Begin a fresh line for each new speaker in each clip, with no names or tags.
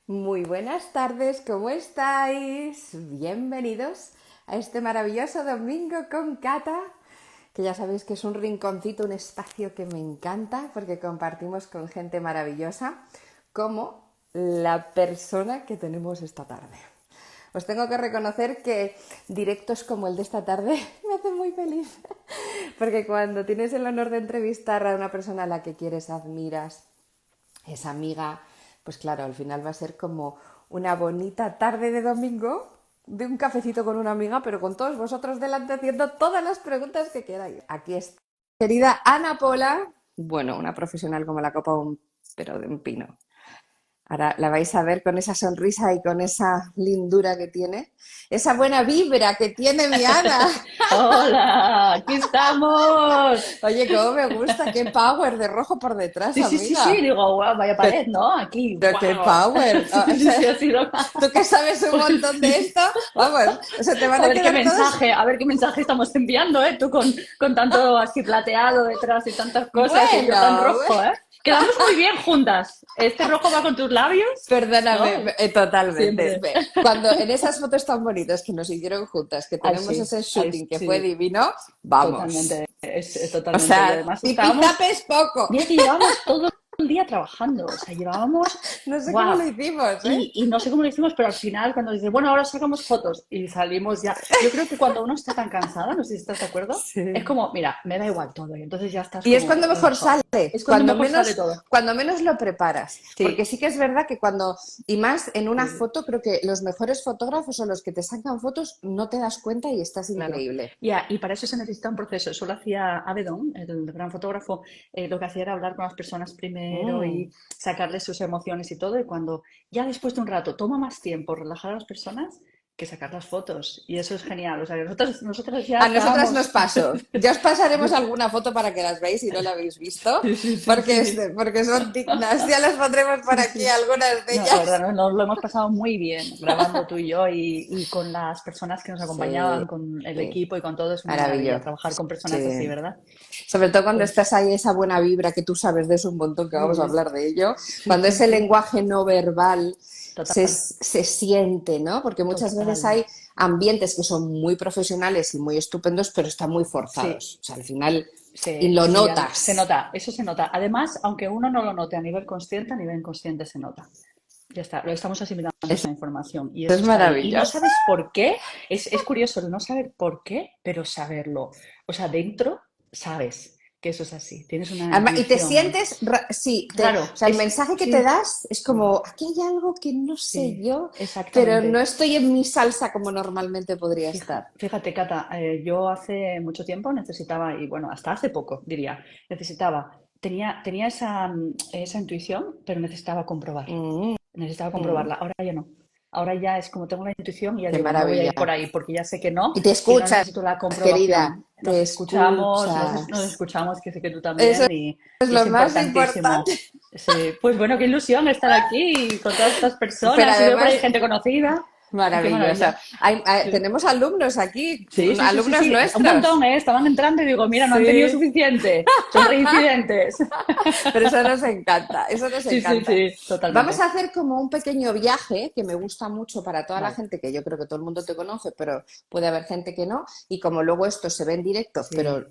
Muy buenas tardes, ¿cómo estáis? Bienvenidos a este maravilloso domingo con Cata, que ya sabéis que es un rinconcito, un espacio que me encanta porque compartimos con gente maravillosa como la persona que tenemos esta tarde. Os tengo que reconocer que directos como el de esta tarde me hacen muy feliz, porque cuando tienes el honor de entrevistar a una persona a la que quieres, admiras, es amiga, pues claro, al final va a ser como una bonita tarde de domingo de un cafecito con una amiga, pero con todos vosotros delante haciendo todas las preguntas que queráis. Aquí está. Querida Ana Pola, bueno, una profesional como la copa, pero de un pino. Ahora la vais a ver con esa sonrisa y con esa lindura que tiene, esa buena vibra que tiene mi Ana.
Hola, aquí estamos.
Oye, cómo me gusta, qué power de rojo por detrás,
Sí, sí, sí, sí,
amiga.
digo, wow, vaya pared, ¿no? Aquí,
Pero qué
wow.
power.
Sí,
O
sí,
sea,
sí, ha sido.
tú que sabes un montón de
Sí.
esto, vamos, o sea, te van a quedar todos.
A ver qué mensaje estamos enviando, ¿eh? Tú con tanto así plateado detrás y tantas cosas y yo tan
Bueno,
rojo, ¿eh? Quedamos muy bien juntas. Este rojo va con tus labios, ¿no?
perdóname, totalmente.
Siempre.
Cuando en esas fotos tan bonitas que nos hicieron juntas, que
Ay,
tenemos
sí,
ese
ay,
shooting que fue
sí,
divino, vamos.
totalmente, es
O
totalmente. Y
sea,
además estábamos.
tipi-tape es poco.
Mira que llevábamos todo el día trabajando, o sea, llevábamos,
No sé cómo
wow.
lo hicimos, ¿eh?
Y no sé cómo lo hicimos, pero al final cuando dice, bueno, ahora sacamos fotos y salimos ya. Yo creo que cuando uno está tan cansado, no sé si estás de acuerdo, es
Sí.
como, mira, me da igual todo. Y entonces ya estás
Y es
como
cuando mejor
relajado.
sale,
Es cuando mejor sale todo.
cuando menos lo preparas. Porque
Sí,
sí que es verdad que cuando, y más en una
sí.
foto, creo que los mejores fotógrafos son los que te sacan fotos, no te das cuenta y estás
Claro.
increíble.
Ya, y para eso se necesita un proceso. Eso lo hacía Avedon, el gran fotógrafo. Lo que hacía era hablar con las personas primero
Mm.
y sacarles sus emociones y todo. Y cuando ya después de un rato toma más tiempo relajar a las personas que sacar las fotos. Y eso es genial. O sea, que nosotros ya
A nosotras nos
estábamos.
pasó. Ya os pasaremos alguna foto para que las veáis si no la habéis visto,
Sí, sí, sí, sí.
porque son dignas. Ya las pondremos por
Sí,
aquí,
sí.
algunas de
No, la
ellas.
verdad, nos lo hemos pasado muy bien grabando tú y yo y con las personas que nos
Sí,
acompañaban, con el
sí,
equipo y con todo. Es una maravilla
maravilloso.
trabajar con personas así,
Sí.
¿verdad?
Sobre todo cuando estás
Pues
ahí, esa buena vibra que tú sabes de eso un montón, que vamos a
sí,
hablar de ello,
sí,
cuando
sí,
ese
sí.
lenguaje no verbal
Total,
se siente, ¿no? Porque muchas veces
total.
hay ambientes que son muy profesionales y muy estupendos, pero están muy
Sí,
forzados. O sea, al final, y
sí,
lo
sí, se
notas.
nota, eso se nota. Además, aunque uno no lo note a nivel consciente, a nivel inconsciente se nota. Ya está, lo estamos asimilando
Eso
esa información y
es
eso está ahí. Y no
maravilloso.
sabes por qué, es curioso el no saber por qué, pero saberlo. O sea, dentro sabes que eso es así, tienes una
Y te
intuición.
sientes, sí, o
Claro,
sea, el mensaje que te
sí,
das es como, aquí hay algo que no sé
sí,
yo, pero no
exactamente.
estoy en mi salsa como normalmente podría estar.
Fíjate, Cata, yo hace mucho tiempo necesitaba, y bueno, hasta hace poco diría, tenía esa intuición, pero
Mm,
necesitaba
mm,
comprobarla. Ahora ya no. Ahora ya es como tengo la intuición y ya
qué
digo, no voy a
maravilla.
ir por ahí porque ya sé que no
Y te
y no
escuchas,
necesito la
querida,
comprobación.
te
Nos
escuchas.
escuchamos, que sé que tú
Eso
también
es
y es
lo más
importantísimo.
importante.
Sí, pues bueno, qué ilusión estar aquí con todas estas
Pero
personas y veo por ahí
además,
gente conocida. Qué
maravillosa.
maravilla. Sí.
Tenemos alumnos aquí,
Sí, sí, sí, sí,
alumnos
sí. Un
nuestros.
montón, ¿eh? Estaban entrando y digo, mira, no han tenido
Sí,
suficiente. Son reincidentes.
pero eso nos encanta, eso nos
Sí, sí,
encanta.
sí,
Vamos
totalmente.
a hacer como un pequeño viaje que me gusta mucho para toda la
Vale.
gente, que yo creo que todo el mundo te conoce, pero puede haber gente que no. Y como luego esto se ve en directo, pero
Sí.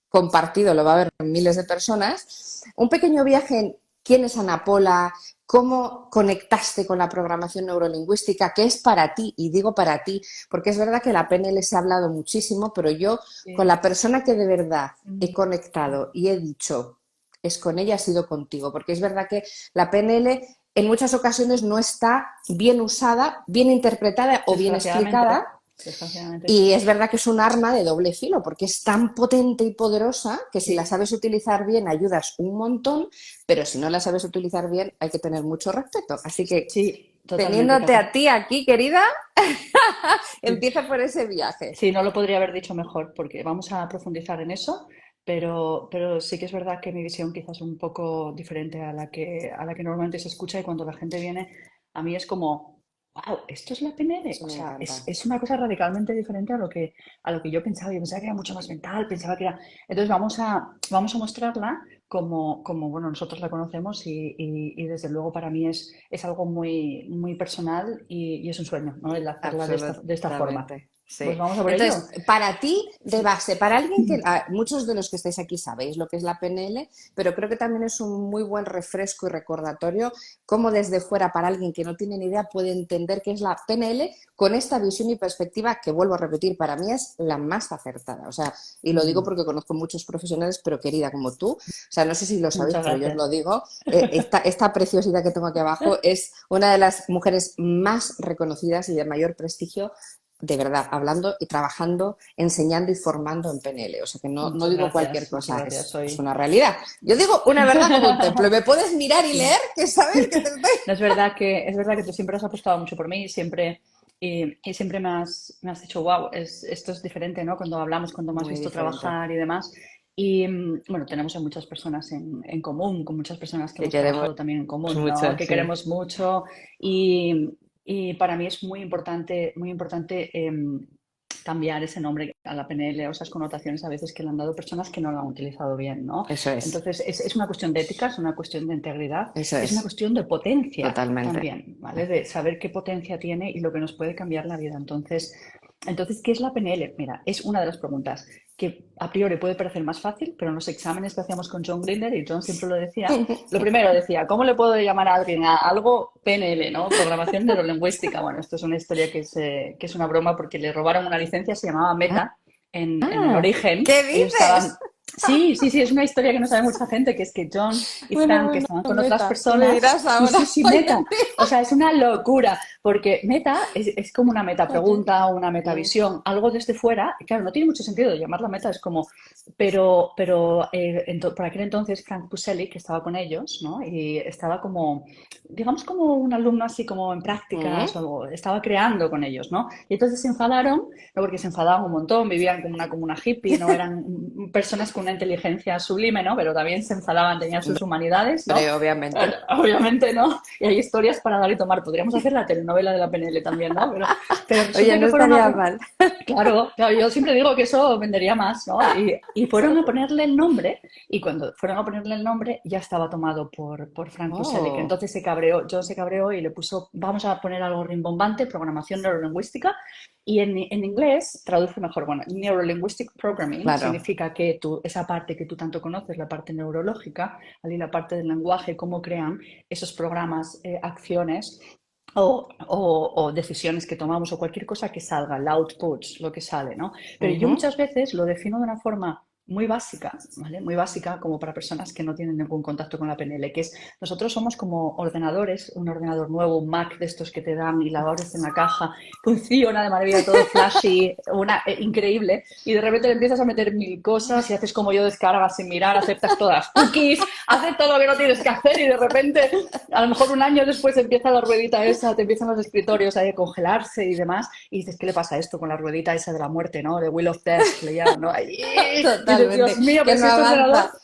compartido lo va a ver miles de personas, un pequeño viaje en quién es Ana Pola, cómo conectaste con la programación neurolingüística, qué es para ti, y digo para ti, porque es verdad que la PNL se ha hablado muchísimo, pero yo con
Sí.
la persona que de verdad he conectado y he dicho es con ella, ha sido contigo, porque es verdad que la PNL en muchas ocasiones no está bien usada, bien interpretada o bien
Desgraciadamente.
explicada,
Desgraciadamente.
y es verdad que es un arma de doble filo, porque es tan potente y poderosa que si la
Sí.
sabes utilizar bien ayudas un montón, pero si no la sabes utilizar bien hay que tener mucho respeto. Así que
Sí, totalmente,
teniéndote
Cata.
a ti aquí, querida,
Sí.
empieza por ese viaje.
Sí, no lo podría haber dicho mejor porque vamos a profundizar en eso, pero sí que es verdad que mi visión quizás es un poco diferente a la que normalmente se escucha y cuando la gente viene, a mí es como, wow, esto es la PNL.
Eso
O
me
sea,
encanta.
es una cosa radicalmente diferente a lo que yo pensaba. Yo pensaba que era mucho más mental, pensaba que era... Entonces vamos a mostrarla como bueno, nosotros la conocemos y desde luego para mí es algo muy, muy personal y es un sueño, ¿no? El hacerla de esta forma.
Absolutamente,
Pues
sí.
vamos a por ello.
Entonces, para ti, de
Sí.
base, para alguien que, muchos de los que estáis aquí sabéis lo que es la PNL, pero creo que también es un muy buen refresco y recordatorio cómo desde fuera, para alguien que no tiene ni idea, puede entender qué es la PNL con esta visión y perspectiva que, vuelvo a repetir, para mí es la más acertada. O sea, y lo digo
Mm,
porque conozco muchos profesionales, pero querida como tú, o sea, no sé si lo sabéis,
muchas
pero yo os
gracias.
lo digo, esta preciosidad que tengo aquí abajo es una de las mujeres más reconocidas y de mayor prestigio, de verdad, hablando y trabajando, enseñando y formando en PNL. O sea que no
Muchas
digo cualquier
gracias, muchas
cosa,
gracias.
es
Soy...
una realidad. Yo digo una verdad como un templo. ¿Me puedes mirar y leer? Que sabes que te estoy...
No, es verdad que tú siempre has apostado mucho por mí y siempre me has dicho, wow, esto es diferente, ¿no? Cuando hablamos, cuando me has
Muy
visto
diferente.
trabajar y demás. Y bueno, tenemos a muchas personas en común, con muchas personas que
Que
hemos
queremos
trabajado también en común, ¿no?
mucho,
Que
sí.
queremos mucho y para mí es muy importante cambiar ese nombre a la PNL o esas connotaciones a veces que le han dado personas que no lo han utilizado bien, ¿no?
Eso es,
Entonces, es una cuestión de ética, es una cuestión de integridad,
eso
es una
es,
cuestión de potencia
totalmente.
también, ¿vale? De saber qué potencia tiene y lo que nos puede cambiar la vida. Entonces, ¿qué es la PNL? Mira, es una de las preguntas que a priori puede parecer más fácil, pero en los exámenes que hacíamos con John Grinder, y John siempre lo decía, lo primero decía, ¿cómo le puedo llamar a alguien a algo PNL, ¿no? Programación neurolingüística. Bueno, esto es una historia que es una broma porque le robaron una licencia, se llamaba Meta, en el
Ah,
origen.
¿qué
Ellos
dices?
estaban... Sí, sí, sí, es una historia que no sabe mucha gente, que es que John y
Bueno,
Frank, que
bueno,
estaban con otras
Meta, tú me
personas,
dirás
sí,
ahora.
sí, sí,
Hoy
Meta.
en día.
O sea, es una locura, porque meta es como una meta
Ok.
pregunta, una meta
Mm.
visión, algo desde fuera. Y claro, no tiene mucho sentido llamarla meta, es como. Pero por aquel entonces Frank Puselli, que estaba con ellos, ¿no? Y estaba como, digamos, como un alumno así como en prácticas, o
Mm.
algo, estaba creando con ellos, ¿no? Y entonces se enfadaron, no porque se enfadaban un montón, vivían como una comuna hippie, no eran personas con una inteligencia sublime, ¿no? Pero también se enfadaban, tenían sus humanidades, ¿no?
Hombre, obviamente.
Obviamente, ¿no? Y hay historias para dar y tomar. Podríamos hacer la telenovela de la PNL también, ¿no? Pero
Oye,
resulta
no
que fueron
estaría mal.
Claro, claro, yo siempre digo que eso vendería más, ¿no? Y fueron a ponerle el nombre, y cuando fueron a ponerle el nombre ya estaba tomado por Frank Puselli, que
Oh.
entonces se cabreó, John se cabreó y le puso, vamos a poner algo rimbombante, programación neurolingüística, y en inglés traduce mejor, bueno, Neurolinguistic Programming
Claro,
significa que esa parte que tú tanto conoces, la parte neurológica, ¿vale? La parte del lenguaje, cómo crean esos programas, acciones o decisiones que tomamos o cualquier cosa que salga, el output, lo que sale, ¿no? Pero yo
ujú,
muchas veces lo defino de una forma muy básica, ¿vale? Muy básica como para personas que no tienen ningún contacto con la PNL, que es nosotros somos como ordenadores, un ordenador nuevo, un Mac de estos que te dan y la abres en la caja, funciona de maravilla, todo flashy, increíble, y de repente le empiezas a meter mil cosas y haces como yo, descargas sin mirar, aceptas todas las cookies, haces todo lo que no tienes que hacer y de repente a lo mejor un año después empieza la ruedita esa, te empiezan los escritorios ahí a congelarse y demás, y dices, ¿qué le pasa a esto con la ruedita esa de la muerte, ¿no? De Wheel of Death, que le llaman, ¿no? Y dices,
totalmente.
Dios mío,
Que
pero
no
si este ordenador.
avanza.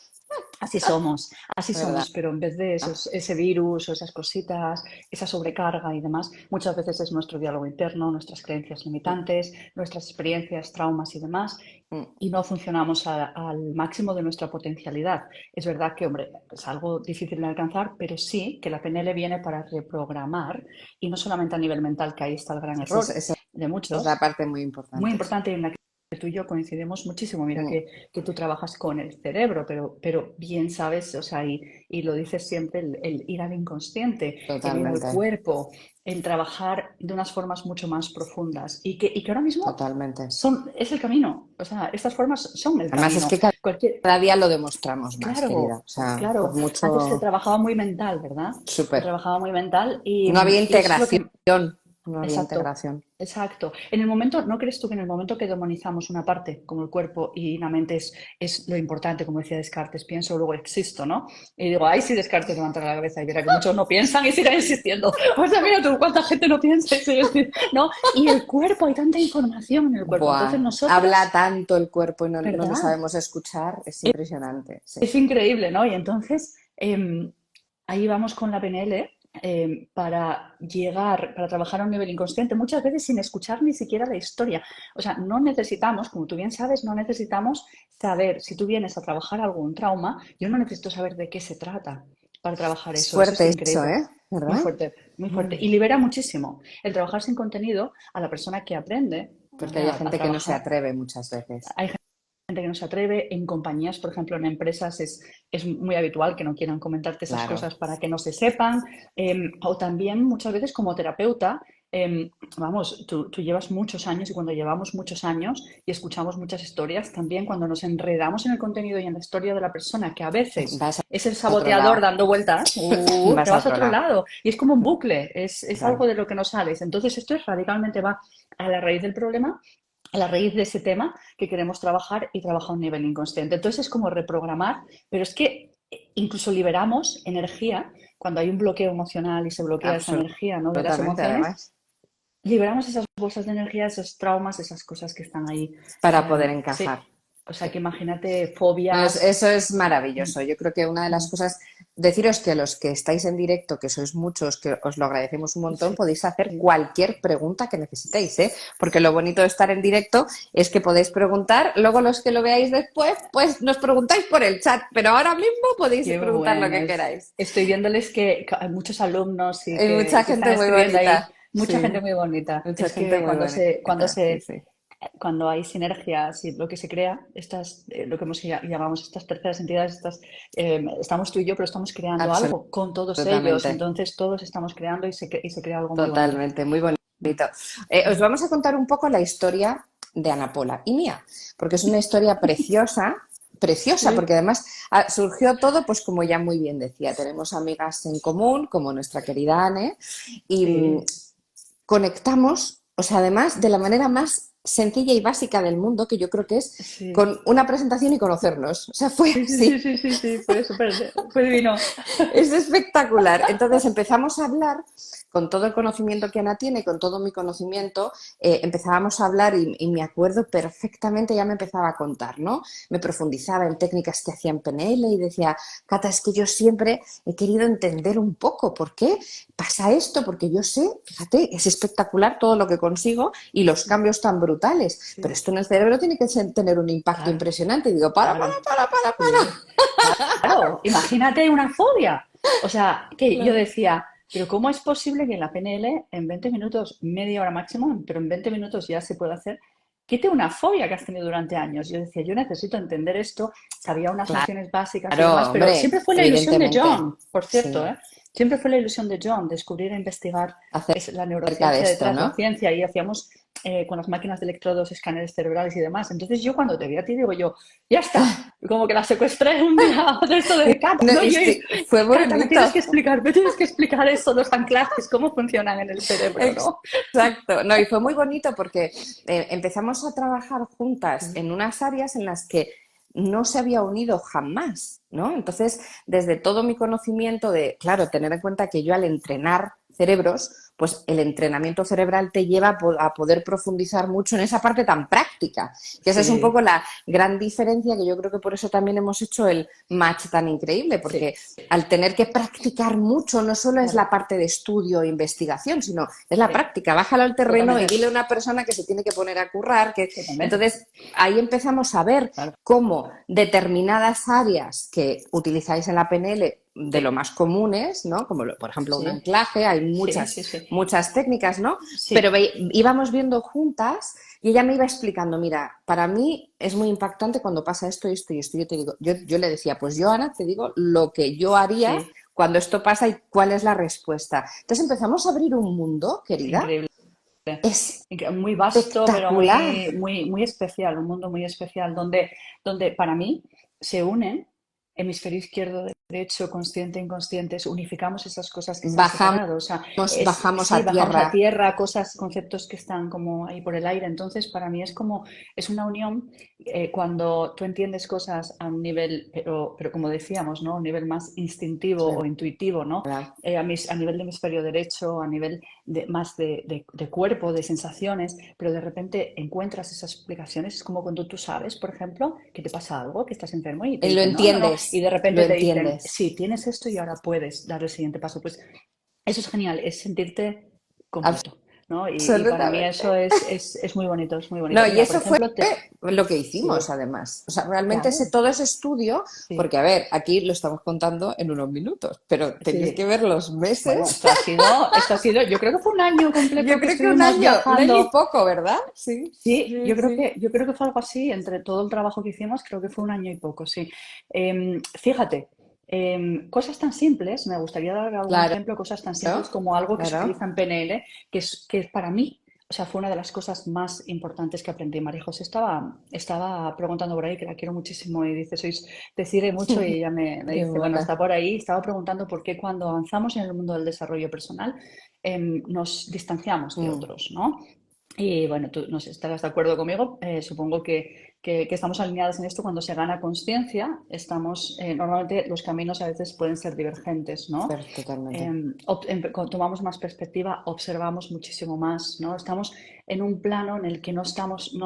Así
¿Verdad?
somos, pero en vez de ese virus o esas cositas, esa sobrecarga y demás, muchas veces es nuestro diálogo interno, nuestras creencias limitantes, nuestras experiencias, traumas y demás,
Mm.
y no funcionamos al máximo de nuestra potencialidad. Es verdad que, hombre, es algo difícil de alcanzar, pero sí que la PNL viene para reprogramar, y no solamente a nivel mental, que ahí está el gran
Esa
error de
es la
muchos,
parte muy
muy
importante.
importante en la que tú y yo coincidimos muchísimo. Mira
Mm.
que tú trabajas con el cerebro, pero bien sabes, o sea, y lo dices siempre, el ir al inconsciente, el ir al
Totalmente,
cuerpo, el trabajar de unas formas mucho más profundas y que ahora mismo
totalmente.
es el camino. O sea, estas formas son el
Además es
camino.
que
Cualquier,
cada día lo demostramos más, querida.
claro,
O sea, por
claro. Antes se
mucho,
trabajaba muy mental, ¿verdad? Se
súper.
trabajaba muy mental y,
No había
y eso es lo
integración,
que.
no había
Exacto,
integración.
exacto. En el momento, ¿no crees tú que en el momento que demonizamos una parte, como el cuerpo y la mente es lo importante, como decía Descartes, pienso, luego existo, ¿no? Y digo, ay, si Descartes levanta la cabeza y verá que muchos no piensan y siguen insistiendo. O sea, mira tú, cuánta gente no piensa y sigue insistiendo, ¿no? Y el cuerpo, hay tanta información en el cuerpo. Entonces
Buah, habla
nosotros,
tanto el cuerpo y no lo
¿verdad?
sabemos escuchar, es impresionante, sí.
Es increíble, ¿no? Y entonces ahí vamos con la PNL. para llegar, para trabajar a un nivel inconsciente, muchas veces sin escuchar ni siquiera la historia. O sea, no necesitamos, como tú bien sabes, no necesitamos saber, si tú vienes a trabajar algún trauma, yo no necesito saber de qué se trata para trabajar
Es
eso es
fuerte eso,
increíble.
¿eh?
Muy
¿Verdad?
fuerte, muy fuerte.
Mm.
Y libera muchísimo. El trabajar sin contenido a la persona que aprende,
Porque
¿vale?
hay
A
gente que no se
trabajar.
atreve muchas veces.
Hay gente que no se atreve, en compañías, por ejemplo, en empresas es muy habitual que no quieran comentarte esas
Claro.
cosas para que no se sepan, o también muchas veces como terapeuta, vamos, tú llevas muchos años y cuando llevamos muchos años y escuchamos muchas historias, también cuando nos enredamos en el contenido y en la historia de la persona, que a veces
Vas
es el
a otro
saboteador
lado.
dando vueltas, te
Vas a
vas a
otro
otro
lado.
lado y es como un bucle, es
Claro.
algo de lo que no sales. Entonces esto es radicalmente va a la raíz del problema, a la raíz de ese tema que queremos trabajar y trabaja a un nivel inconsciente. Entonces es como reprogramar, pero es que incluso liberamos energía cuando hay un bloqueo emocional y se bloquea esa energía, ¿no? De las
Absolutamente,
emociones,
además,
liberamos esas bolsas de energía, esos traumas, esas cosas que están ahí.
para poder
Sí,
encajar.
o sea
Sí.
que imagínate
No,
fobias.
eso es
Mm,
maravilloso. Yo creo que una de las
mm,
cosas, deciros que los que estáis en directo, que sois muchos, que os lo agradecemos un montón,
sí,
podéis hacer
sí.
cualquier pregunta que necesitéis, ¿eh? Porque lo bonito de estar en directo es que podéis preguntar, luego los que lo veáis después, pues nos preguntáis por el chat, pero ahora mismo podéis
Qué
preguntar lo
bueno.
que queráis.
Estoy viéndoles que hay muchos alumnos y
Hay mucha
que están
gente muy
escribiendo ahí.
bonita,
Mucha
sí,
gente muy bonita.
mucha
Es
gente
que
muy bonita, sí, sí.
cuando hay sinergias y lo que se crea, lo que llamamos estas terceras entidades, estamos tú y yo, pero estamos creando algo con todos ellos.
Absolutamente.
Entonces todos estamos creando y se crea algo muy bonito.
Totalmente, muy bonito.
Mm,
Os
mm.
vamos a contar un poco la historia de Ana Pola y mía, porque es una historia preciosa, preciosa,
Sí,
porque además surgió todo, pues como ya muy bien decía, tenemos amigas en común, como nuestra querida Anne, y
sí,
conectamos, o sea, además de la manera más sencilla y básica del mundo, que yo creo que es
sí.
con una presentación y conocernos. O sea, fue
Sí, sí, sí,
así.
sí, sí, sí, fue súper, fue divino.
Es espectacular. Entonces empezamos a hablar con todo el conocimiento que Ana tiene, con todo mi conocimiento, empezábamos a hablar y me acuerdo perfectamente, ya me empezaba a contar, ¿no? Me profundizaba en técnicas que hacía en PNL y decía, Cata, es que yo siempre he querido entender un poco por qué pasa esto, porque yo sé, fíjate, es espectacular todo lo que consigo y los cambios tan brutales, pero
Sí,
esto en el cerebro tiene que tener un impacto
claro,
impresionante. Y digo,
claro. Sí. Claro, imagínate una fobia. O sea, que yo
Claro.
decía, pero ¿cómo es posible que en la PNL en 20 minutos, media hora máximo, pero en 20 minutos ya se puede hacer, quite una fobia que has tenido durante años? Yo decía, yo necesito entender esto, sabía unas nociones básicas y demás,
Claro,
pero
hombre,
siempre fue la ilusión de
evidentemente.
John, por cierto,
Sí,
¿eh? Siempre fue la ilusión de John, descubrir e investigar la
acerca de
neurociencia
esto,
detrás, la
¿no?
ciencia, y hacíamos con las máquinas de electrodos, escáneres cerebrales y demás. Entonces yo cuando te vi a ti digo yo, ya está, como que la secuestré un día de esto de Cata,
No,
no,
y
yo,
sí, fue
Cata,
bonito.
me tienes que explicar eso, los anclajes, cómo funcionan en el cerebro, ¿no?
Exacto. No, y fue muy bonito porque empezamos a trabajar juntas
Sí,
en unas áreas en las que no se había unido jamás, ¿no? Entonces, desde todo mi conocimiento de, claro, tener en cuenta que yo al entrenar cerebros, pues el entrenamiento cerebral te lleva a poder profundizar mucho en esa parte tan práctica, que esa es un poco
sí,
la gran diferencia que yo creo que por eso también hemos hecho el match tan increíble,
sí,
porque al tener que practicar mucho, no solo es
claro,
la parte de estudio e investigación, sino es la
sí,
práctica. Bájalo al terreno y
totalmente,
dile a una persona que se tiene que poner a currar. Que...
totalmente,
Entonces, ahí empezamos a ver
claro,
cómo determinadas áreas que utilizáis en la PNL de lo
sí,
más comunes, ¿no? Como por ejemplo un
sí,
anclaje, hay
sí,
muchas,
sí, sí,
muchas técnicas, ¿no? Pero
sí,
íbamos viendo juntas y ella me iba explicando, mira, para mí es muy impactante cuando pasa esto y esto y esto. Yo te digo, yo le decía, pues yo, Ana, te digo lo que yo haría
sí,
cuando esto pasa y cuál es la respuesta. Entonces empezamos a abrir un mundo, querida,
increíble. Muy vasto, pero
espectacular.
muy, muy, muy especial, un mundo muy especial, donde para mí se unen hemisferio izquierdo, derecho, consciente, inconscientes, unificamos esas cosas que se han
Bajamos,
separado. O sea,
bajamos
sí,
a
bajamos a
tierra.
tierra, cosas, conceptos que están como ahí por el aire. Entonces, para mí es una unión cuando tú entiendes cosas a un nivel, pero como decíamos, ¿no? Un nivel más instintivo o intuitivo, ¿no?
¿Verdad?
A nivel de hemisferio derecho, a nivel más de cuerpo, de sensaciones, pero de repente encuentras esas explicaciones. Es como cuando tú sabes, por ejemplo, que te pasa algo, que estás enfermo y te
Lo
dicen, no, no, no, y
entiendes,
de
lo
repente te dicen,
entiendes.
sí, tienes esto y ahora puedes dar el siguiente paso. Pues eso es genial, es sentirte completo, ¿no? Y para mí eso
absolutamente.
es muy bonito, es muy bonito.
No, y
Mira, por
eso fue
ejemplo,
lo que
sí,
hicimos, además. O sea, realmente
claro,
todo ese estudio,
sí,
porque a ver, aquí lo estamos contando en unos minutos, pero tenéis que
sí.
ver los
Bueno,
meses.
yo creo que fue un año completo
Yo
que
creo que
estuvimos
un año y
viajando.
poco, ¿verdad? Sí,
Sí,
sí, sí.
yo creo que fue algo así, entre todo el trabajo que hicimos, creo que fue un año y poco, sí. Fíjate, cosas tan simples, me gustaría dar algún
Claro,
ejemplo, cosas tan simples como algo que se
claro.
utiliza en PNL, que es para mí, o sea, fue una de las cosas más importantes que aprendí. María José estaba preguntando por ahí, que la quiero muchísimo, y dice, decide mucho, y ella me
Qué
dice, bueno,
mona.
está por ahí, estaba preguntando por qué cuando avanzamos en el mundo del desarrollo personal, nos distanciamos de
Mm,
otros, ¿no? Y bueno, tú no sé, estarás de acuerdo conmigo. Supongo que estamos alineadas en esto. Cuando se gana conciencia, normalmente los caminos a veces pueden ser divergentes, ¿no?
totalmente.
Cuando tomamos más perspectiva, observamos muchísimo más, ¿no? Estamos en un plano en el que no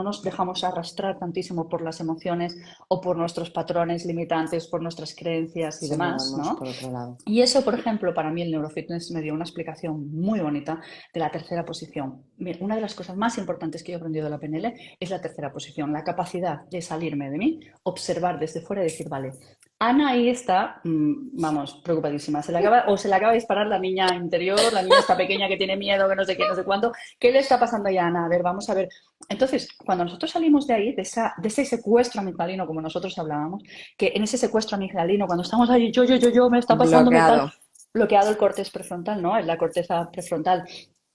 nos dejamos arrastrar tantísimo por las emociones o por nuestros patrones limitantes, por nuestras creencias y
Sino
demás,
vamos
¿no?
por otro lado.
Y eso, por ejemplo, para mí el neurofitness me dio una explicación muy bonita de la tercera posición. Una de las cosas más importantes que yo he aprendido de la PNL es la tercera posición, la capacidad de salirme de mí, observar desde fuera y decir, vale, Ana ahí está, vamos, preocupadísima, se le acaba de disparar la niña interior, la niña está pequeña que tiene miedo, que no sé qué, no sé cuánto, ¿qué le está pasando ya a Ana? A ver, vamos a ver. Entonces, cuando nosotros salimos de ahí, de ese secuestro amigdalino, como nosotros hablábamos, que en ese secuestro amigdalino, cuando estamos ahí, yo, me está pasando, me tal,
Bloqueado.
bloqueado el córtex prefrontal, ¿no? En la corteza prefrontal.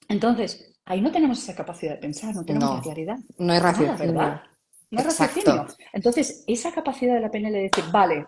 Entonces, ahí no tenemos esa capacidad de pensar, no tenemos la
No,
claridad.
no hay
Nada, ¿verdad?
raciocinio.
No hay
Exacto.
raciocinio. Entonces, esa capacidad de la PNL de decir, vale,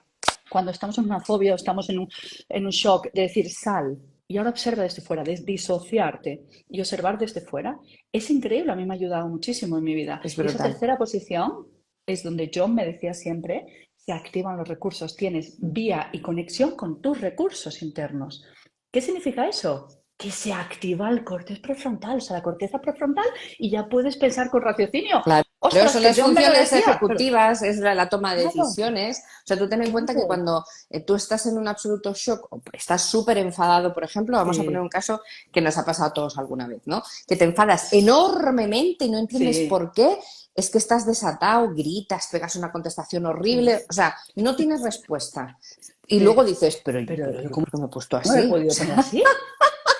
cuando estamos en una fobia o estamos en un shock, de decir, sal, y ahora observa desde fuera, de disociarte y observar desde fuera, es increíble. A mí me ha ayudado muchísimo en mi vida.
Es
Y esa
brutal.
tercera posición es donde John me decía siempre, se activan los recursos, tienes vía y conexión con tus recursos internos. ¿Qué significa eso? Que se activa el córtex prefrontal, o sea, la corteza prefrontal, y ya puedes pensar con raciocinio.
Claro,
Ostras,
son
que
las
John me lo
funciones
decía, pero
ejecutivas, es la toma de
claro,
decisiones. O sea, tú ten en cuenta que
claro.
cuando tú estás en un absoluto shock o estás súper enfadado, por ejemplo, vamos a poner un
Sí,
caso que nos ha pasado a todos alguna vez, ¿no? Que te enfadas enormemente y no entiendes
sí,
por qué, es que estás desatado, gritas, pegas una contestación
sí,
horrible, o sea, no tienes respuesta. Y luego
sí.
dices,
Pero
pero yo, ¿por qué me he puesto
no me he
así? O
podido poner
sea,
así.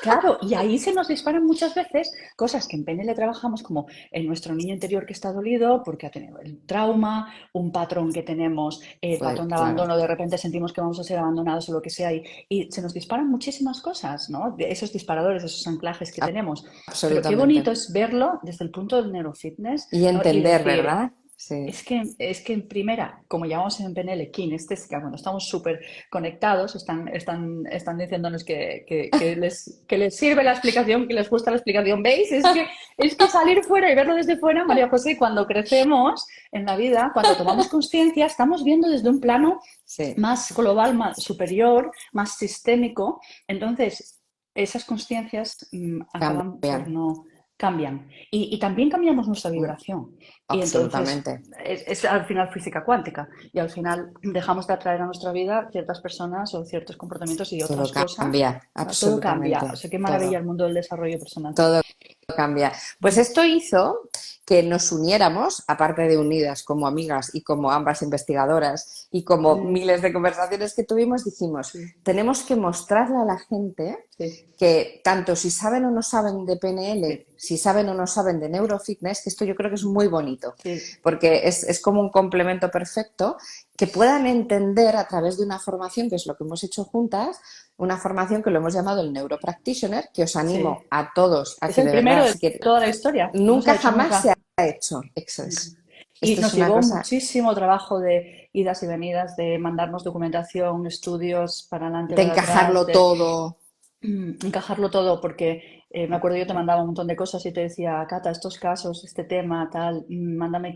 Claro, y ahí se nos disparan muchas veces cosas que en PNL trabajamos como en nuestro niño interior que está dolido porque ha tenido el trauma, un patrón que tenemos, el patrón de
claro,
abandono, de repente sentimos que vamos a ser abandonados o lo que sea, y se nos disparan muchísimas cosas, ¿no? De esos disparadores, esos anclajes que tenemos. Pero qué
absolutamente.
bonito es verlo desde el punto del neurofitness,
Y
¿no? Y
entender,
decir,
¿verdad? Sí.
es que en primera, como llamamos en PNL, kinestésica, cuando estamos súper conectados, están diciéndonos que les sirve la explicación, que les gusta la explicación. ¿Veis? Es que salir fuera y verlo desde fuera, María José, cuando crecemos en la vida, cuando tomamos conciencia, estamos viendo desde un plano
Sí,
más global, más superior, más sistémico. Entonces, esas conciencias acaban por
cambian.
no cambian. Y también cambiamos nuestra
Mm,
vibración. Y entonces
absolutamente.
es al final física cuántica. Y al final dejamos de atraer a nuestra vida ciertas personas o ciertos comportamientos y
Todo
otras cosas.
cambia,
¿No? Todo cambia. O
absolutamente.
sea, qué maravilla
Todo,
el mundo del desarrollo personal.
todo cambia. Pues esto hizo que nos uniéramos, aparte de unidas como amigas y como ambas investigadoras y como
Sí,
miles de conversaciones que tuvimos, dijimos,
sí,
tenemos que mostrarle a la gente
sí,
que tanto si saben o no saben de PNL,
sí,
si saben o no saben de neurofitness, que esto yo creo que es muy bonito,
sí.
porque es como un complemento perfecto, que puedan entender a través de una formación, que es lo que hemos hecho juntas, una formación que lo hemos llamado el Neuropractitioner, que os
Sí.
animo a todos a
Es
que
el
de
primero
verdad,
de
si que
toda la historia. No se
nunca
ha hecho
jamás se
nunca.
ha hecho. Eso
Nunca.
es.
Y
Esto es
nos
una
llevó
cosa,
muchísimo trabajo de idas y venidas, de mandarnos documentación, estudios para adelante,
de
para atrás,
encajarlo
de
todo.
encajarlo todo, porque me acuerdo yo te mandaba un montón de cosas y te decía, Cata, estos casos, este tema, tal, mándame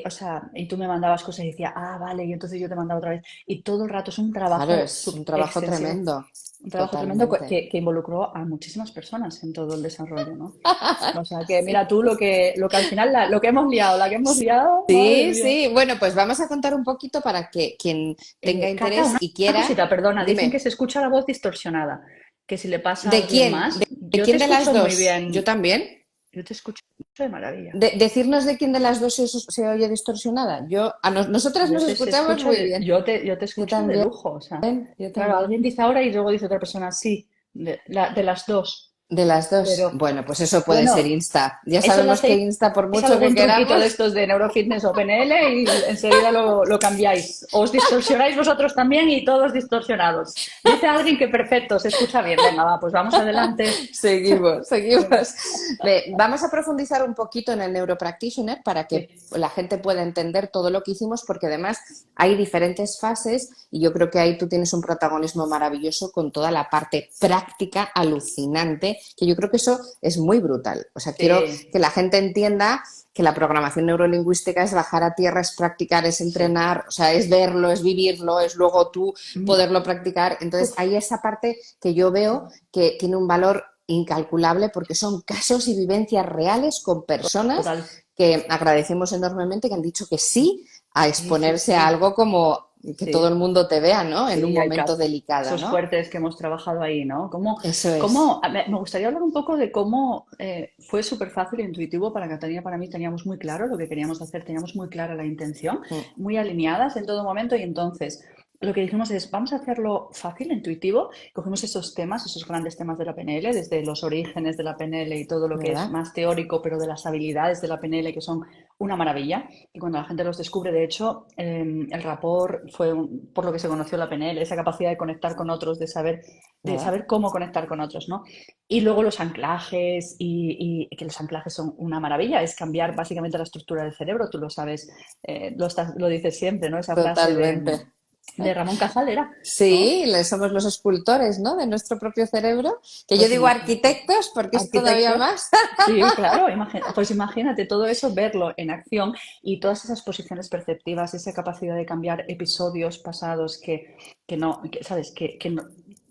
o sea, y tú me mandabas cosas y decía, ah, vale, y entonces yo te mandaba otra vez. Y todo el rato es un
Claro,
trabajo
es un trabajo
extensivo,
tremendo.
un trabajo tremendo
Totalmente.
que involucró a muchísimas personas en todo el desarrollo, ¿no? O sea, que
Sí.
mira tú lo que al final, lo que hemos liado, la que hemos liado, madre
Sí,
mía.
sí. Bueno, pues vamos a contar un poquito para que quien tenga
Cata,
interés
una
y quiera,
cosita, perdona, dicen que
dime.
se escucha la voz distorsionada. que si le pasa a
¿De
alguien
quién?
más,
¿De
yo te
quién de las
escucho muy
dos? Yo
bien,
también.
yo te escucho de maravilla.
Decirnos de quién de las dos se oye distorsionada. Nosotras nos escuchamos muy bien.
Yo te
Yo
escucho de
también,
lujo, o sea,
yo
claro,
también.
alguien dice ahora y luego dice otra persona sí, de las dos,
De las dos.
pero
Bueno, pues eso puede ser
bueno,
Insta. Ya
eso lo
sabemos que
hacéis
Insta, por mucho que
algún truquito de
queramos,
estos de neurofitness o PNL y enseguida lo cambiáis. Os distorsionáis vosotros también y todos distorsionados. Dice alguien que perfecto, se escucha bien. Venga, va, pues vamos adelante.
seguimos,
Venga,
seguimos. Vamos a profundizar un poquito en el neuropractitioner para que
sí,
la gente pueda entender todo lo que hicimos, porque además hay diferentes fases y yo creo que ahí tú tienes un protagonismo maravilloso con toda la parte práctica alucinante, que yo creo que eso es muy brutal. O sea, quiero
sí,
que la gente entienda que la programación neurolingüística es bajar a tierra, es practicar, es
sí.
entrenar, o sea, es verlo, es vivirlo, es luego tú
Mm,
poderlo practicar. Entonces,
uf,
hay esa parte que yo veo que tiene un valor incalculable porque son casos y vivencias reales con personas
total.
que agradecemos enormemente que han dicho que sí a
Sí, sí,
exponerse a
sí.
algo como que todo el
Sí.
mundo te vea, ¿no? En un
Sí, hay
momento delicado,
casos
¿no?
fuertes que hemos trabajado ahí, ¿no?
Eso es.
Me gustaría hablar un poco de cómo fue súper fácil e intuitivo para Catalina, para mí teníamos muy claro lo que queríamos hacer, teníamos muy clara la intención,
Mm,
muy alineadas en todo momento y entonces lo que dijimos es, vamos a hacerlo fácil, intuitivo, cogimos esos temas, esos grandes temas de la PNL, desde los orígenes de la PNL y todo lo que es
¿verdad?
más teórico, pero de las habilidades de la PNL que son una maravilla. Y cuando la gente los descubre, de hecho, el rapport fue por lo que se conoció la PNL, esa capacidad de conectar con otros, de
¿Verdad?
saber cómo conectar con otros, ¿no? Y luego los anclajes, y que los anclajes son una maravilla, es cambiar básicamente la estructura del cerebro, tú lo sabes, lo dices siempre, ¿no? Esa frase
Totalmente.
de Ramón Cajal era, ¿no?
Sí, somos los escultores, ¿no? De nuestro propio cerebro. Que yo
Pues
digo
imagínate,
arquitectos porque es todavía
arquitectos,
más.
sí, claro, pues imagínate todo eso, verlo en acción y todas esas posiciones perceptivas, esa capacidad de cambiar episodios pasados que no, que, ¿sabes? Que no,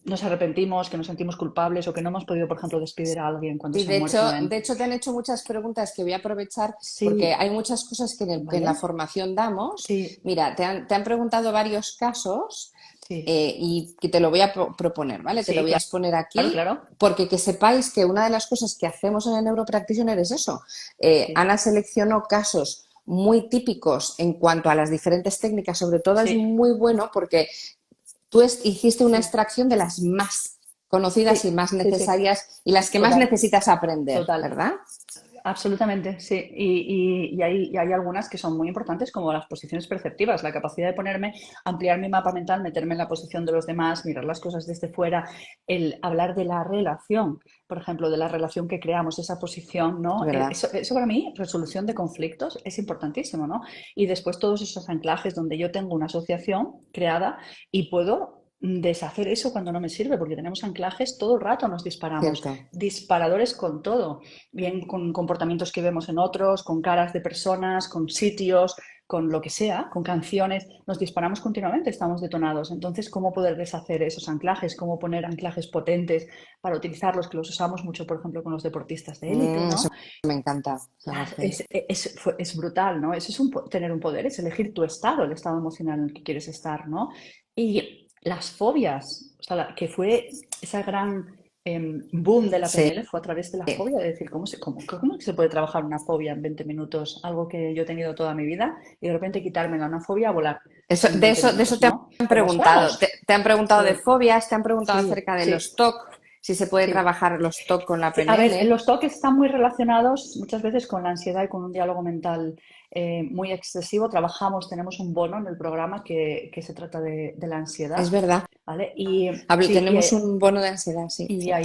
nos arrepentimos, que nos sentimos culpables o que no hemos podido, por ejemplo, despedir a alguien cuando
Y
se ha muerto
de
en...
hecho te han hecho muchas preguntas que voy a aprovechar porque
Sí,
hay muchas cosas que en la
¿vale?
formación damos.
Sí,
Mira, te han preguntado varios casos
sí,
y que te lo voy a proponer, ¿vale? Te lo
sí,
voy a exponer
claro,
aquí
claro,
porque que sepáis que una de las cosas que hacemos en el Neuropractitioner es eso.
sí,
Ana seleccionó casos muy típicos en cuanto a las diferentes técnicas, sobre todo es
sí,
muy bueno porque tú hiciste una
sí,
extracción de las más conocidas y
sí,
más
sí, sí,
necesarias y las que más
total,
necesitas aprender,
total.
¿verdad?
Absolutamente, sí. Y hay algunas que son muy importantes, como las posiciones perceptivas, la capacidad de ponerme, ampliar mi mapa mental, meterme en la posición de los demás, mirar las cosas desde fuera, el hablar de la relación, por ejemplo, de la relación que creamos, esa posición, ¿no?
¿Verdad?
Eso para mí, resolución de conflictos, es importantísimo, ¿no? Y después todos esos anclajes donde yo tengo una asociación creada y puedo deshacer eso cuando no me sirve, porque tenemos anclajes todo el rato, nos disparamos,
Cierto.
disparadores con todo bien con comportamientos que vemos en otros, con caras de personas, con sitios, con lo que sea, con canciones, nos disparamos continuamente, estamos detonados. Entonces, ¿cómo poder deshacer esos anclajes? ¿Cómo poner anclajes potentes para utilizarlos? Que los usamos mucho, por ejemplo, con los deportistas de élite,
Eso
¿no?
me encanta.
Claro,
Sí.
es brutal, ¿no? Eso es tener un poder, es elegir tu estado, el estado emocional en el que quieres estar, ¿no? Y las fobias, o sea, que fue esa gran boom de la
Sí.
PNL fue a través de la fobia, de decir, ¿cómo se puede trabajar una fobia en 20 minutos? Algo que yo he tenido toda mi vida y de repente quitármela, una fobia a volar en 20
De eso
minutos,
te
¿no?
han
Como
preguntado.
estamos.
Te han preguntado de
Sí,
fobias, te han preguntado
sí,
acerca de los
sí,
TOC, si se puede
sí.
trabajar los TOC con la
Sí, a ver,
PNL.
los toques están muy relacionados muchas veces con la ansiedad y con un diálogo mental muy excesivo. Trabajamos, tenemos un bono en el programa que se trata de la ansiedad,
Es verdad.
¿vale? Y sí,
Tenemos un bono de ansiedad, sí,
y hay